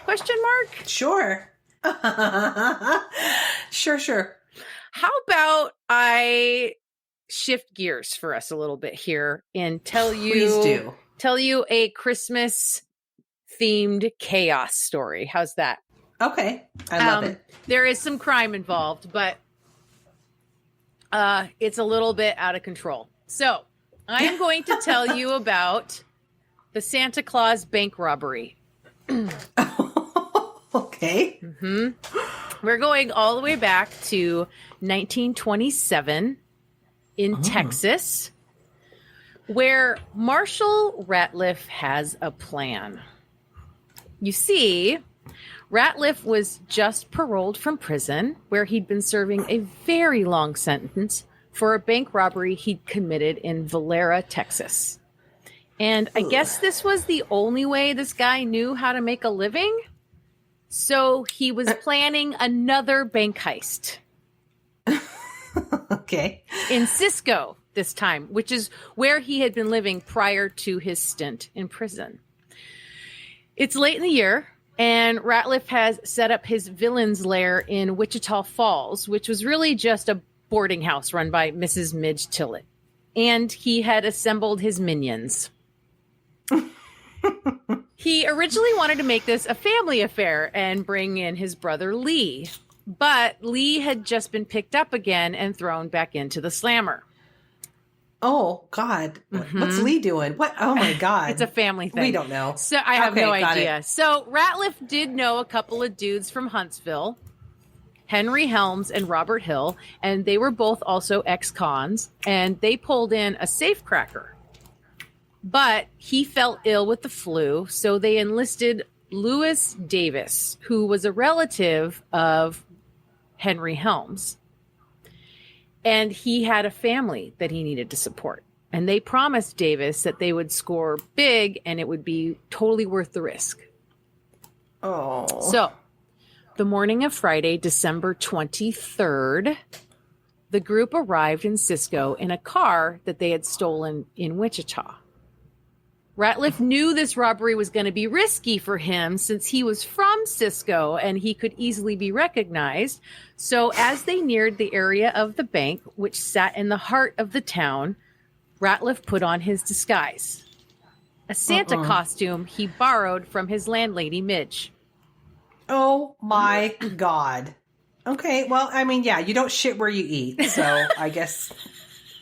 Question mark? Sure. Sure. How about I shift gears for us a little bit here and tell you a Christmas themed chaos story. How's that? Okay. I love it. There is some crime involved, but it's a little bit out of control. So I am going to tell you about the Santa Claus bank robbery. Okay. We're going all the way back to 1927 in Texas, where Marshall Ratliff has a plan. You see, Ratliff was just paroled from prison, where he'd been serving a very long sentence for a bank robbery he'd committed in Valera, Texas. And I guess this was the only way this guy knew how to make a living. So he was planning another bank heist. Okay. In Cisco this time, which is where he had been living prior to his stint in prison. It's late in the year, and Ratliff has set up his villain's lair in Wichita Falls, which was really just a boarding house run by Mrs. Midge Tillett. And he had assembled his minions. He originally wanted to make this a family affair and bring in his brother Lee. But Lee had just been picked up again and thrown back into the slammer. Oh, God. What's Lee doing? What? Oh, my God. It's a family thing. We don't know. So I have no idea. It. So Ratliff did know a couple of dudes from Huntsville, Henry Helms and Robert Hill, and they were both also ex-cons, and they pulled in a safecracker. But he fell ill with the flu, so they enlisted Lewis Davis, who was a relative of Henry Helms. And he had a family that he needed to support. And they promised Davis that they would score big and it would be totally worth the risk. Oh. So, the morning of Friday, December 23rd, the group arrived in Cisco in a car that they had stolen in Wichita. Ratliff knew this robbery was going to be risky for him since he was from Cisco and he could easily be recognized. So as they neared the area of the bank, which sat in the heart of the town, Ratliff put on his disguise, a Santa costume he borrowed from his landlady, Midge. Oh, my God. Okay, well, I mean, yeah, you don't shit where you eat, so I guess...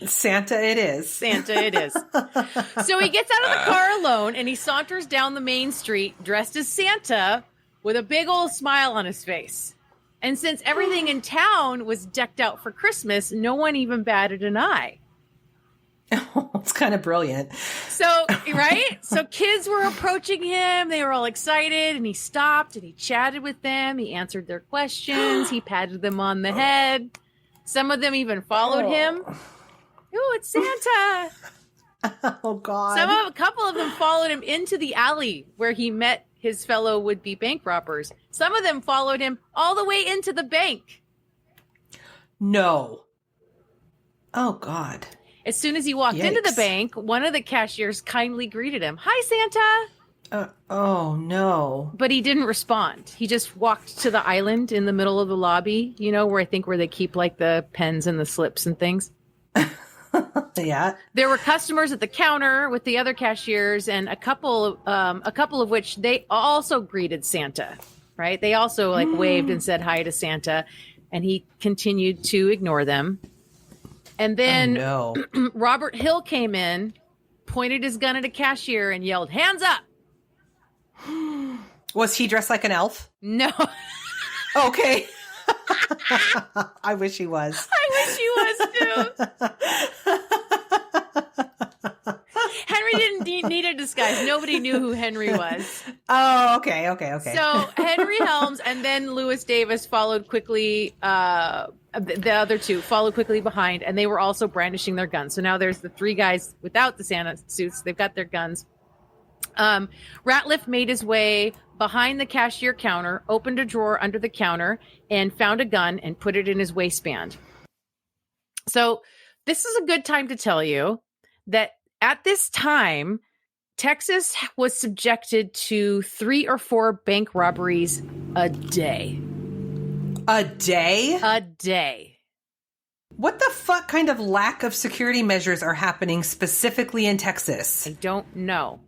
Santa it is. Santa it is. So he gets out of the car alone and he saunters down the main street dressed as Santa with a big old smile on his face. And since everything in town was decked out for Christmas, no one even batted an eye. Oh, it's kind of brilliant. So, right? So kids were approaching him. They were all excited and he stopped and he chatted with them. He answered their questions. He patted them on the head. Some of them even followed him. Ooh, it's Santa. Oh, God. A couple of them followed him into the alley where he met his fellow would-be bank robbers. Some of them followed him all the way into the bank. No. Oh, God. As soon as he walked into the bank, one of the cashiers kindly greeted him. Hi, Santa. Oh, no. But he didn't respond. He just walked to the island in the middle of the lobby, you know, where they keep like the pens and the slips and things. Yeah. There were customers at the counter with the other cashiers, and a couple of which they also greeted Santa, right? They also like waved and said hi to Santa, and he continued to ignore them. And then Robert Hill came in, pointed his gun at a cashier, and yelled, "Hands up!" Was he dressed like an elf? No. Okay. I wish he was. I wish he was too. Henry didn't need a disguise. Nobody knew who Henry was. Oh, okay. So Henry Helms and then Lewis Davis followed quickly. The other two followed quickly behind, and they were also brandishing their guns. So now there's the three guys without the Santa suits. They've got their guns. Ratliff made his way behind the cashier counter, opened a drawer under the counter, and found a gun and put it in his waistband. So this is a good time to tell you that at this time, Texas was subjected to 3 or 4 bank robberies a day. A day? A day. What the fuck kind of lack of security measures are happening specifically in Texas? I don't know.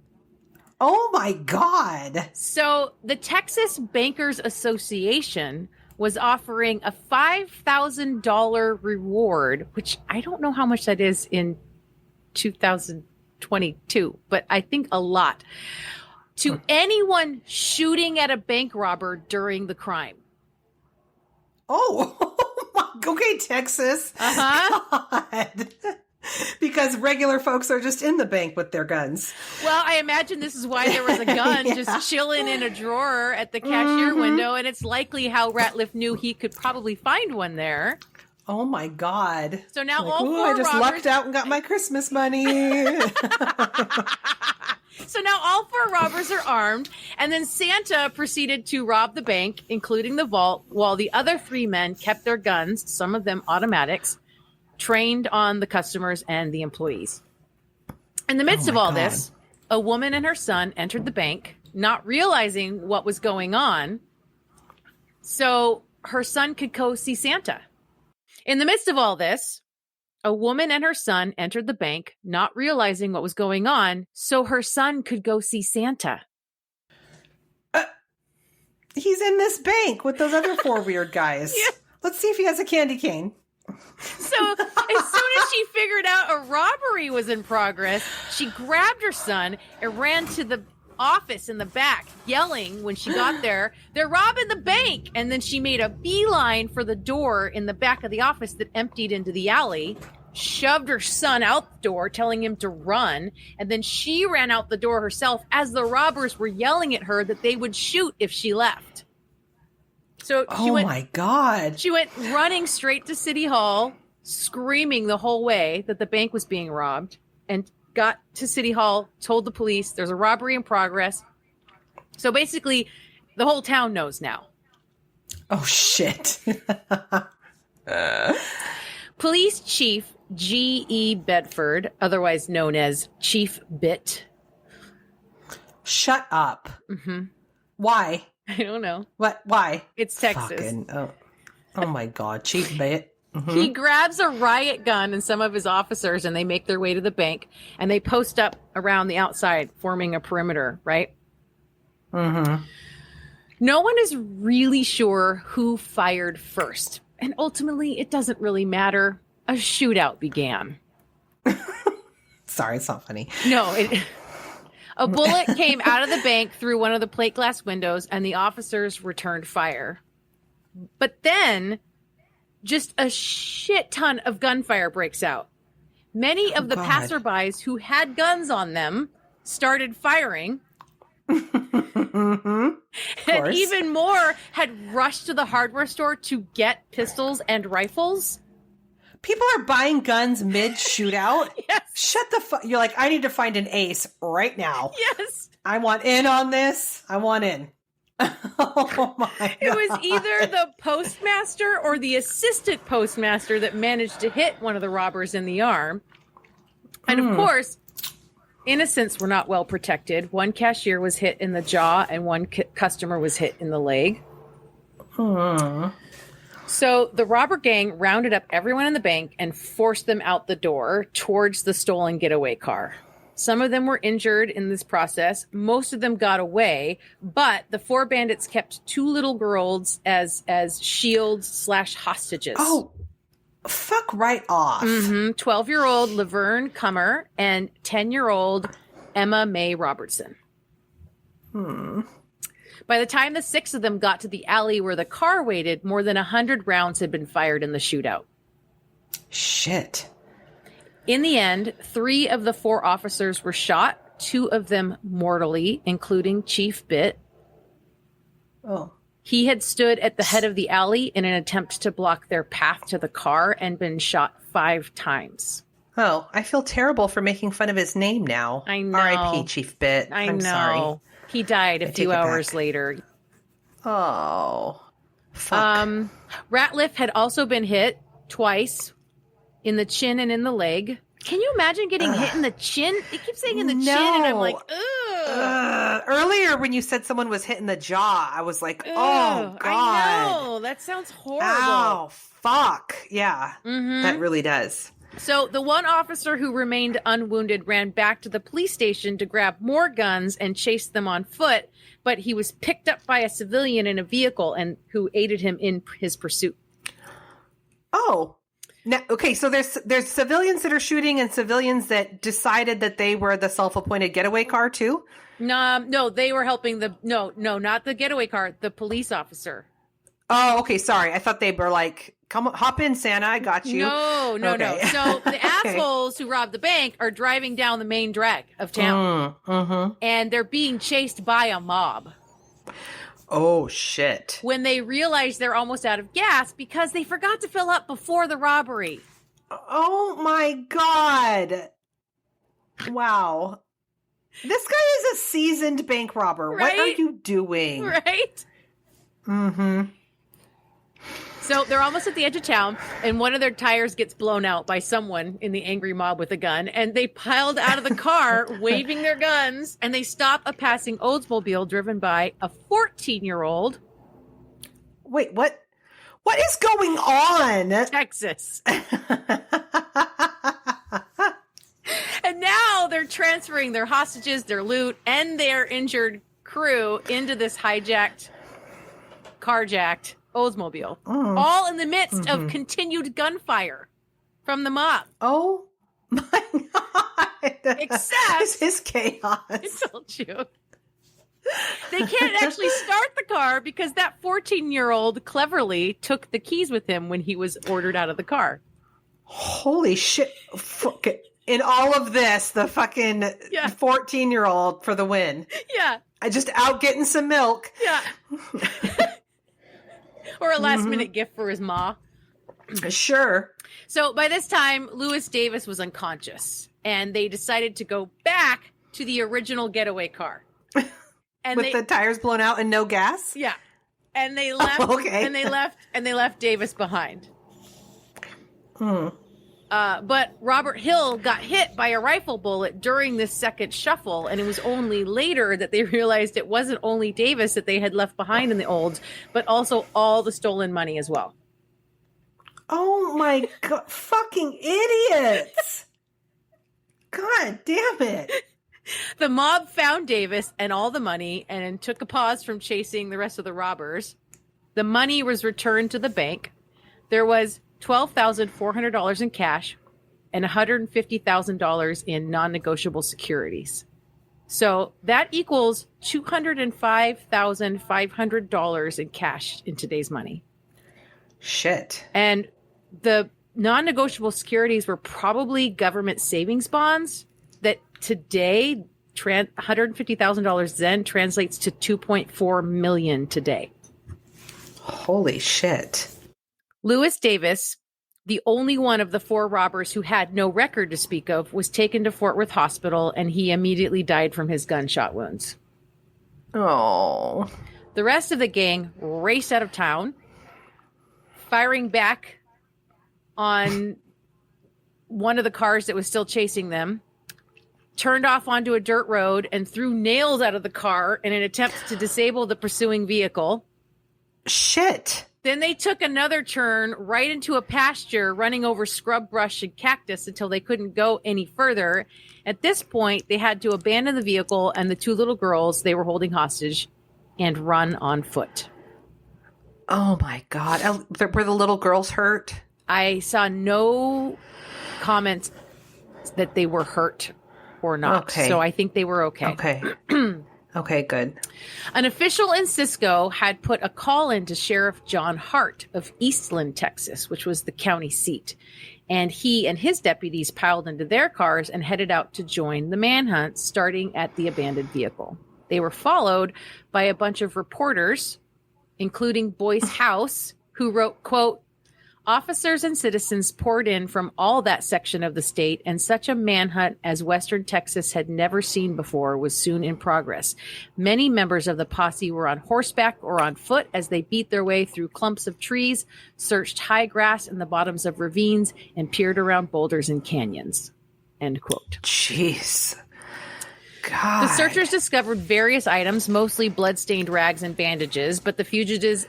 Oh my God. So the Texas Bankers Association was offering a $5,000 reward, which I don't know how much that is in 2022, but I think a lot, to anyone shooting at a bank robber during the crime. Oh, okay, Texas. God. Because regular folks are just in the bank with their guns. Well, I imagine this is why there was a gun just chilling in a drawer at the cashier window, and it's likely how Ratliff knew he could probably find one there. Oh my God. So now like, all 4 I just robbers... lucked out and got my Christmas money. So now all 4 robbers are armed, and then Santa proceeded to rob the bank, including the vault, while the other 3 men kept their guns, some of them automatics, trained on the customers and the employees. In the midst of all this, a woman and her son entered the bank, not realizing what was going on, so her son could go see Santa. In the midst of all this, a woman and her son entered the bank, not realizing what was going on, so her son could go see Santa. He's in this bank with those other 4 weird guys. Yeah. Let's see if he has a candy cane. So as soon as she figured out a robbery was in progress, she grabbed her son and ran to the office in the back, yelling when she got there, "They're robbing the bank!" And then she made a beeline for the door in the back of the office that emptied into the alley, shoved her son out the door, telling him to run, and then she ran out the door herself as the robbers were yelling at her that they would shoot if she left. So my God. She went running straight to City Hall, screaming the whole way that the bank was being robbed, and got to City Hall, told the police there's a robbery in progress. So basically, the whole town knows now. Oh, shit. Police Chief G.E. Bedford, otherwise known as Chief Bit. Shut up. Mm-hmm. Why? I don't know. What? Why? It's Texas. Oh my God. Chief Bit. Mm-hmm. He grabs a riot gun and some of his officers, and they make their way to the bank, and they post up around the outside, forming a perimeter, right? Mm-hmm. No one is really sure who fired first, and ultimately, it doesn't really matter. A shootout began. Sorry, it's not funny. No, a bullet came out of the bank through one of the plate glass windows, and the officers returned fire. But then, just a shit ton of gunfire breaks out. Many of the passerbys who had guns on them started firing. Mm-hmm. And even more had rushed to the hardware store to get pistols and rifles. People are buying guns mid-shootout? Yes. Shut the fuck. You're like, I need to find an ace right now. Yes. I want in on this. I want in. Oh my God. It was either the postmaster or the assistant postmaster that managed to hit one of the robbers in the arm. And of course, innocents were not well protected. One cashier was hit in the jaw and one customer was hit in the leg. So the robber gang rounded up everyone in the bank and forced them out the door towards the stolen getaway car. Some of them were injured in this process. Most of them got away, but the four bandits kept two little girls as shields / hostages. Oh, fuck right off. 12-year-old Laverne Cummer and 10-year-old Emma Mae Robertson. By the time the 6 of them got to the alley where the car waited, more than 100 rounds had been fired in the shootout. Shit. In the end, 3 of the 4 officers were shot, 2 of them mortally, including Chief Bit. Oh. He had stood at the head of the alley in an attempt to block their path to the car and been shot 5 times. Oh, I feel terrible for making fun of his name now. I know. R.I.P. Chief Bit. I'm know. sorry. He died a few hours back. later. Oh. Fuck. Ratliff had also been hit twice in the chin and in the leg. Can you imagine getting hit in the chin? It keeps saying in the chin, and I'm like, ugh. Earlier, when you said someone was hit in the jaw, I was like, oh, God. I know. That sounds horrible. Oh, fuck. Yeah, that really does. So the one officer who remained unwounded ran back to the police station to grab more guns and chase them on foot, but he was picked up by a civilian in a vehicle and who aided him in his pursuit. Oh. Now, okay, so there's civilians that are shooting and civilians that decided that they were the self-appointed getaway car too? No, they were helping no, not the getaway car, the police officer. Oh, okay, sorry. I thought they were like, come on, hop in, Santa, I got you. No. So the assholes who robbed the bank are driving down the main drag of town. And they're being chased by a mob. Oh, shit. When they realize they're almost out of gas because they forgot to fill up before the robbery. Oh, my God. Wow. This guy is a seasoned bank robber. Right? What are you doing? Right? So they're almost at the edge of town, and one of their tires gets blown out by someone in the angry mob with a gun, and they piled out of the car, waving their guns, and they stop a passing Oldsmobile driven by a 14-year-old. Wait, what? What is going on? Texas. And now they're transferring their hostages, their loot, and their injured crew into this carjacked Oldsmobile, all in the midst of continued gunfire. from the mob. Oh my God. Except this is chaos. I told you. They can't actually start the car because that 14-year-old cleverly took the keys with him when he was ordered out of the car. Holy shit. In all of this, the fucking 14-year-old for the win. Yeah. I just out getting some milk. Yeah. Or a last-minute gift for his ma. Sure. So by this time, Lewis Davis was unconscious, and they decided to go back to the original getaway car. And with the tires blown out and no gas? Yeah. And they left and they left Davis behind. But Robert Hill got hit by a rifle bullet during this second shuffle, and it was only later that they realized it wasn't only Davis that they had left behind in the Olds, but also all the stolen money as well. Oh my God. Fucking idiots. God damn it. The mob found Davis and all the money and took a pause from chasing the rest of the robbers. The money was returned to the bank. There was $12,400 in cash and $150,000 in non-negotiable securities. So that equals $205,500 in cash in today's money. Shit. And the non-negotiable securities were probably government savings bonds that today, $150,000 then translates to $2.4 million today. Holy shit. Lewis Davis, the only one of the four robbers who had no record to speak of, was taken to Fort Worth Hospital, and he immediately died from his gunshot wounds. Oh. The rest of the gang raced out of town, firing back on one of the cars that was still chasing them, turned off onto a dirt road and threw nails out of the car in an attempt to disable the pursuing vehicle. Shit. Then they took another turn right into a pasture, running over scrub brush and cactus until they couldn't go any further. At this point, they had to abandon the vehicle and the two little girls they were holding hostage and run on foot. Oh my God. Were the little girls hurt? I saw no comments that they were hurt or not. Okay. So I think they were okay. Okay. Okay, good. An official in Cisco had put a call in to Sheriff John Hart of Eastland, Texas, which was the county seat. And he and his deputies piled into their cars and headed out to join the manhunt, starting at the abandoned vehicle. They were followed by a bunch of reporters, including Boyce House, who wrote, quote, "Officers and citizens poured in from all that section of the state, and such a manhunt as Western Texas had never seen before was soon in progress. Many members of the posse were on horseback or on foot as they beat their way through clumps of trees, searched high grass in the bottoms of ravines, and peered around boulders and canyons." End quote. Jeez. God. The searchers discovered various items, mostly blood-stained rags and bandages, but the fugitives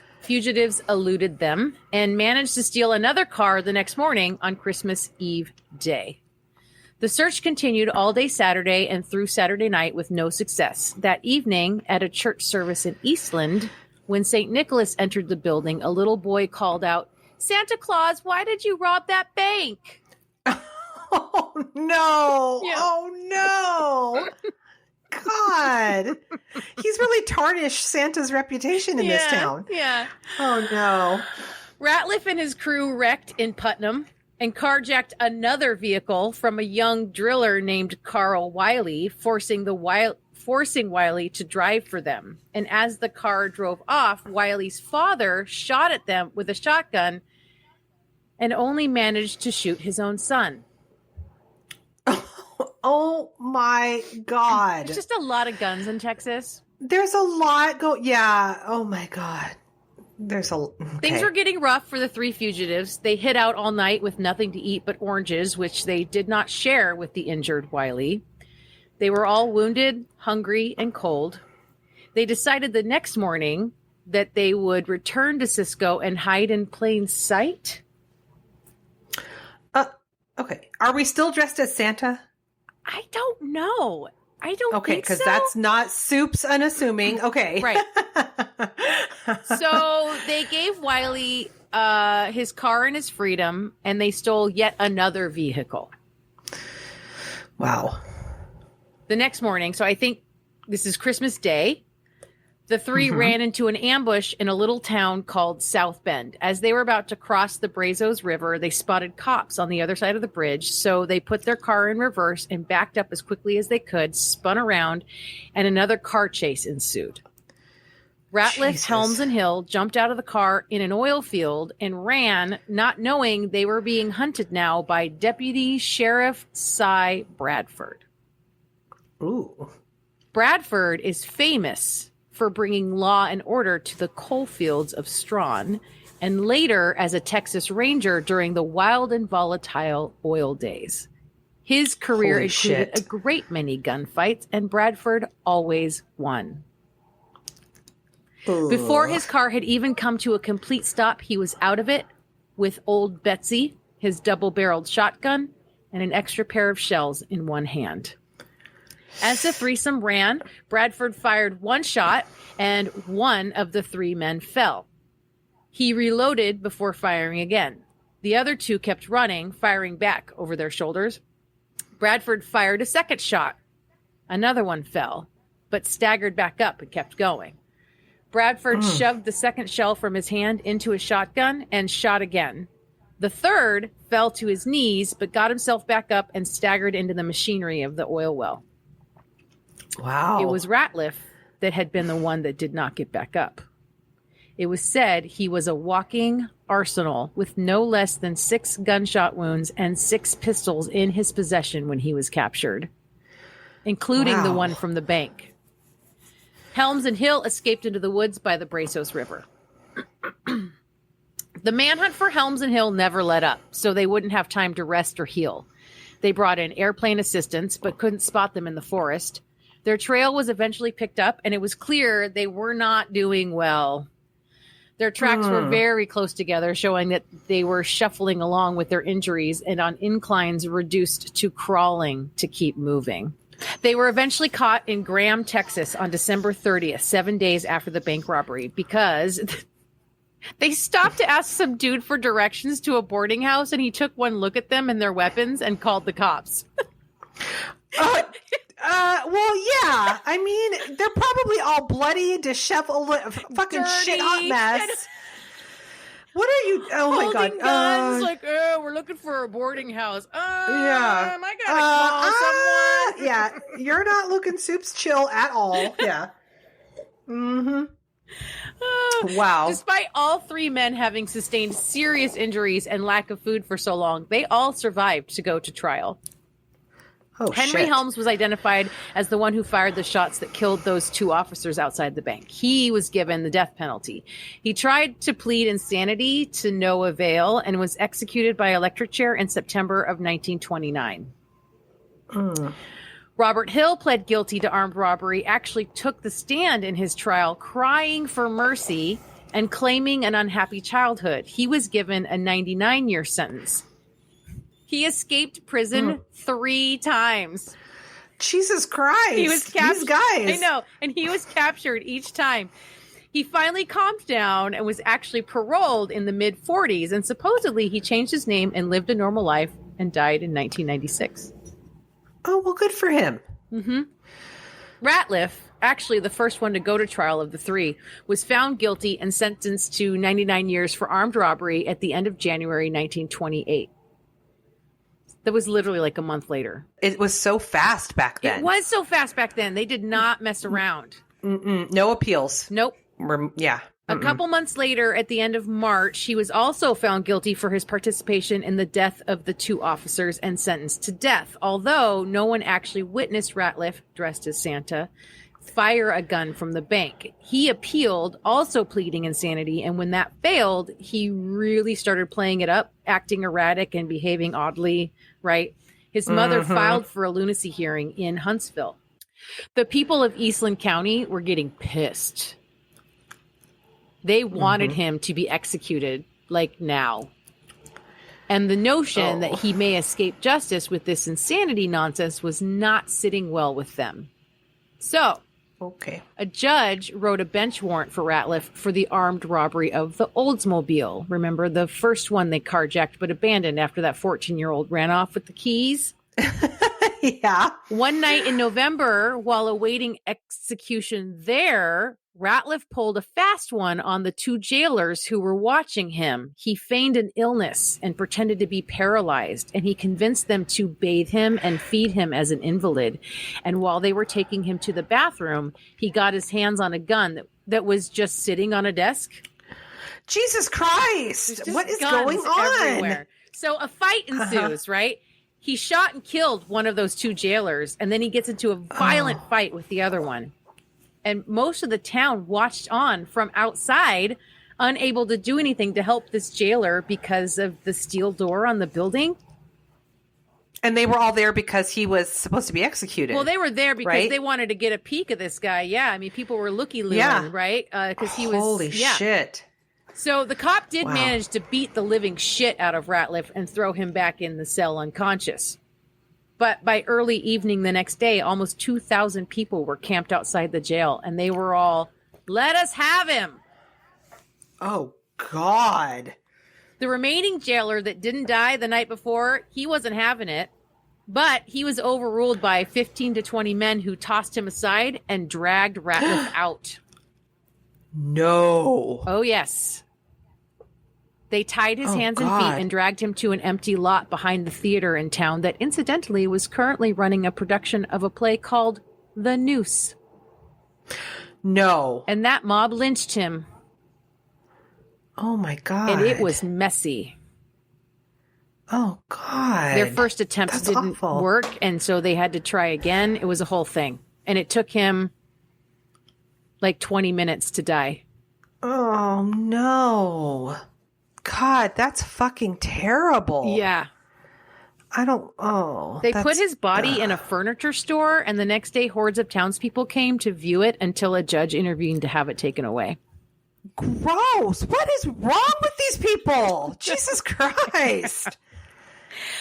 eluded them and managed to steal another car the next morning on Christmas Eve day. The search continued all day Saturday and through Saturday night with no success. That evening, at a church service in Eastland, when St. Nicholas entered the building, a little boy called out, "Santa Claus, why did you rob that bank?" Oh, no. Yeah. Oh, no. God. He's really tarnished Santa's reputation in this town. Yeah. Oh, no. Ratliff and his crew wrecked in Putnam and carjacked another vehicle from a young driller named Carl Wiley, forcing Wiley to drive for them. And as the car drove off, Wiley's father shot at them with a shotgun and only managed to shoot his own son. Oh my God. There's just a lot of guns in Texas. There's a lot yeah. Oh my God. Things were getting rough for the three fugitives. They hid out all night with nothing to eat but oranges, which they did not share with the injured Wiley. They were all wounded, hungry, and cold. They decided the next morning that they would return to Cisco and hide in plain sight. Okay. Are we still dressed as Santa? I don't know. I don't think so. Okay, because that's not Soup's unassuming. Okay. Right. So they gave Wiley his car and his freedom, and they stole yet another vehicle. Wow. The next morning, so I think this is Christmas Day, the three ran into an ambush in a little town called South Bend. As they were about to cross the Brazos River, they spotted cops on the other side of the bridge, so they put their car in reverse and backed up as quickly as they could, spun around, and another car chase ensued. Ratliff, Jesus. Helms, and Hill jumped out of the car in an oil field and ran, not knowing they were being hunted now by Deputy Sheriff Cy Bradford. Ooh. Bradford is famous for bringing law and order to the coal fields of Strawn, and later as a Texas Ranger during the wild and volatile oil days. His career Holy included shit. a great many gunfights, and Bradford always won. Ooh. Before his car had even come to a complete stop, he was out of it with old Betsy, his double-barreled shotgun, and an extra pair of shells in one hand. As the threesome ran, Bradford fired one shot, and one of the three men fell. He reloaded before firing again. The other two kept running, firing back over their shoulders. Bradford fired a second shot. Another one fell, but staggered back up and kept going. Bradford shoved the second shell from his hand into his shotgun and shot again. The third fell to his knees, but got himself back up and staggered into the machinery of the oil well. Wow. It was Ratliff that had been the one that did not get back up. It was said he was a walking arsenal with no less than 6 gunshot wounds and 6 pistols in his possession when he was captured, including the Wow. one from the bank. Helms and Hill escaped into the woods by the Brazos River. The manhunt for Helms and Hill never let up, so they wouldn't have time to rest or heal. They brought in airplane assistance, but couldn't spot them in the forest. Their trail was eventually picked up, and it was clear they were not doing well. Their tracks were very close together, showing that they were shuffling along with their injuries and on inclines reduced to crawling to keep moving. They were eventually caught in Graham, Texas on December 30th, 7 days after the bank robbery, because they stopped to ask some dude for directions to a boarding house, and he took one look at them and their weapons and called the cops. Well, yeah. I mean, they're probably all bloody, disheveled, fucking Dirty. shit hot mess. What are you? Oh my god! Holding guns, like, we're looking for a boarding house. Yeah. I gotta call someone. Yeah, you're not looking soups chill at all. Yeah. Mm-hmm. Wow. Despite all 3 men having sustained serious injuries and lack of food for so long, they all survived to go to trial. Oh, Henry shit. Helms was identified as the one who fired the shots that killed those 2 officers outside the bank. He was given the death penalty. He tried to plead insanity to no avail and was executed by electric chair in September of 1929. Robert Hill pled guilty to armed robbery, actually took the stand in his trial, crying for mercy and claiming an unhappy childhood. He was given a 99-year sentence. He escaped prison 3 times. Jesus Christ. He was captured. These guys. I know. And he was captured each time. He finally calmed down and was actually paroled in the mid-40s. And supposedly he changed his name and lived a normal life and died in 1996. Oh, well, good for him. Ratliff, actually the first one to go to trial of the 3, was found guilty and sentenced to 99 years for armed robbery at the end of January 1928. That was literally like a month later. It was so fast back then. It was so fast back then. They did not mess around. No appeals. Nope. Yeah. A couple months later, at the end of March, he was also found guilty for his participation in the death of the 2 officers and sentenced to death, although no one actually witnessed Ratliff, dressed as Santa, fire a gun from the bank. He appealed, also pleading insanity, and when that failed, he really started playing it up, acting erratic and behaving oddly, right? His mother filed for a lunacy hearing in Huntsville. The people of Eastland County were getting pissed. They wanted him to be executed, like now. And the notion that he may escape justice with this insanity nonsense was not sitting well with them. So, Okay. A judge wrote a bench warrant for Ratliff for the armed robbery of the Oldsmobile. Remember the first one they carjacked but abandoned after that 14-year-old ran off with the keys? Yeah. One night in November, while awaiting execution there, Ratliff pulled a fast one on the two jailers who were watching him. He feigned an illness and pretended to be paralyzed, and he convinced them to bathe him and feed him as an invalid. And while they were taking him to the bathroom, he got his hands on a gun that was just sitting on a desk. Jesus Christ! What is going on? Everywhere. So a fight ensues, right? He shot and killed one of those two jailers, and then he gets into a violent fight with the other one. And most of the town watched on from outside, unable to do anything to help this jailer because of the steel door on the building. And they were all there because he was supposed to be executed. Well, they were there because they wanted to get a peek at this guy. Yeah, I mean, people were looky-looing, right? Because he was... Holy shit. So the cop did manage to beat the living shit out of Ratliff and throw him back in the cell unconscious. But by early evening the next day, almost 2,000 people were camped outside the jail, and they were all, let us have him. Oh, God. The remaining jailer that didn't die the night before, he wasn't having it, but he was overruled by 15 to 20 men who tossed him aside and dragged Ratliff out. No. Oh, yes. They tied his hands and feet and dragged him to an empty lot behind the theater in town that incidentally was currently running a production of a play called The Noose. No. And that mob lynched him. Oh, my God. And it was messy. Oh, God. Their first attempts didn't work, and so they had to try again. It was a whole thing. And it took him like 20 minutes to die. Oh, no. God, that's fucking terrible. Yeah. They put his body in a furniture store, and the next day hordes of townspeople came to view it until a judge intervened to have it taken away. Gross. What is wrong with these people? Jesus Christ.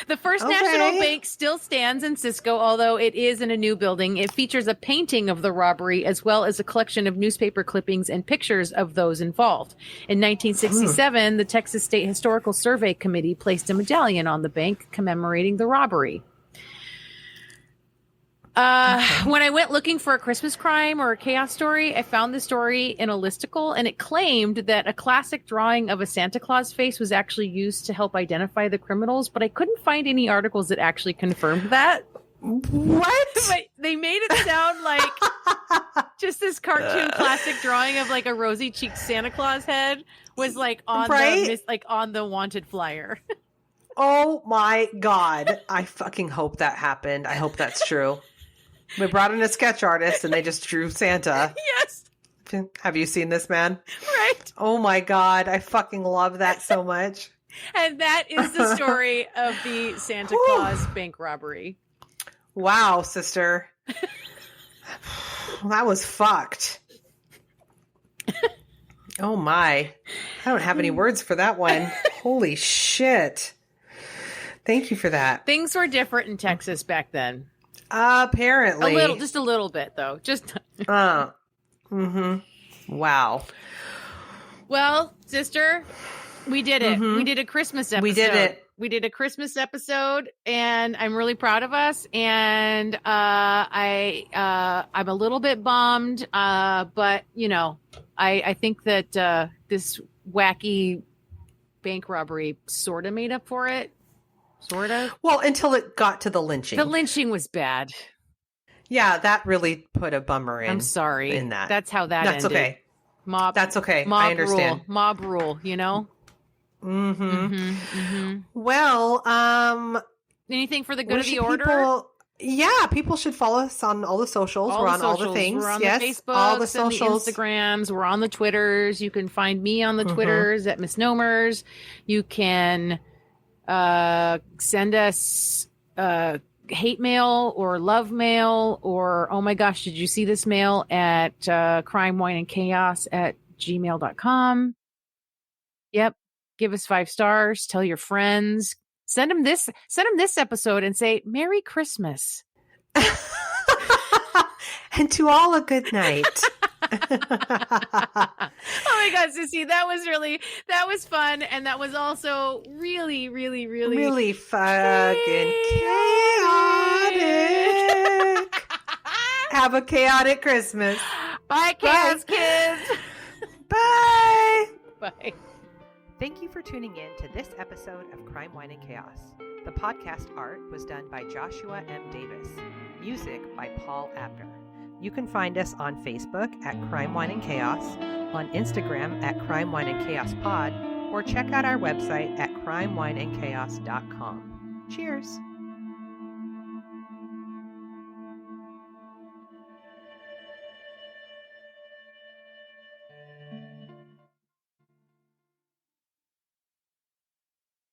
The First National Bank still stands in Cisco, although it is in a new building. It features a painting of the robbery as well as a collection of newspaper clippings and pictures of those involved. In 1967, the Texas State Historical Survey Committee placed a medallion on the bank commemorating the robbery. When I went looking for a Christmas crime or a chaos story, I found the story in a listicle, and it claimed that a classic drawing of a Santa Claus face was actually used to help identify the criminals, but I couldn't find any articles that actually confirmed that. What? But they made it sound like just this cartoon classic drawing of like a rosy-cheeked Santa Claus head was like on the wanted flyer. Oh my God. I fucking hope that happened. I hope that's true. We brought in a sketch artist and they just drew Santa. Yes. Have you seen this, man? Right. Oh my God. I fucking love that so much. And that is the story of the Santa Claus bank robbery. Wow, sister. That was fucked. Oh my. I don't have any words for that one. Holy shit. Thank you for that. Things were different in Texas back then. Apparently. Just a little bit, though. Just. Wow. Well, sister, we did it. We did a Christmas episode. We did it. We did a Christmas episode, and I'm really proud of us. And I'm a little bit bummed, but you know, I think that this wacky bank robbery sort of made up for it. Sort of. Well, until it got to the lynching. The lynching was bad. Yeah, that really put a bummer in. I'm sorry. In that. That's how that That's ended. okay. Mob. That's okay. Mob I understand. Rule. Mob rule, you know? Well, anything for the good of the order? People should follow us on all the socials. We're on all the things. We're on yes, the Facebook, all the socials, the Instagrams. We're on the Twitters. You can find me on the Twitters at Miss Nomers. You can send us hate mail or love mail or, oh my gosh, did you see this mail at crimewineandchaos@gmail.com. Yep. Give us 5 stars. Tell your friends. Send them this episode and say, Merry Christmas. And to all a good night. Oh my God, Sissy, that was fun. And that was also really, really, really, really fucking chaotic. Have a chaotic Christmas. Bye, chaos kids. Bye. Bye. Thank you for tuning in to this episode of Crime, Wine, and Chaos. The podcast art was done by Joshua M. Davis. Music by Paul Abner. You can find us on Facebook at Crime, Wine, and Chaos, on Instagram at Crime, Wine, and Chaos Pod, or check out our website at crimewineandchaos.com. Cheers!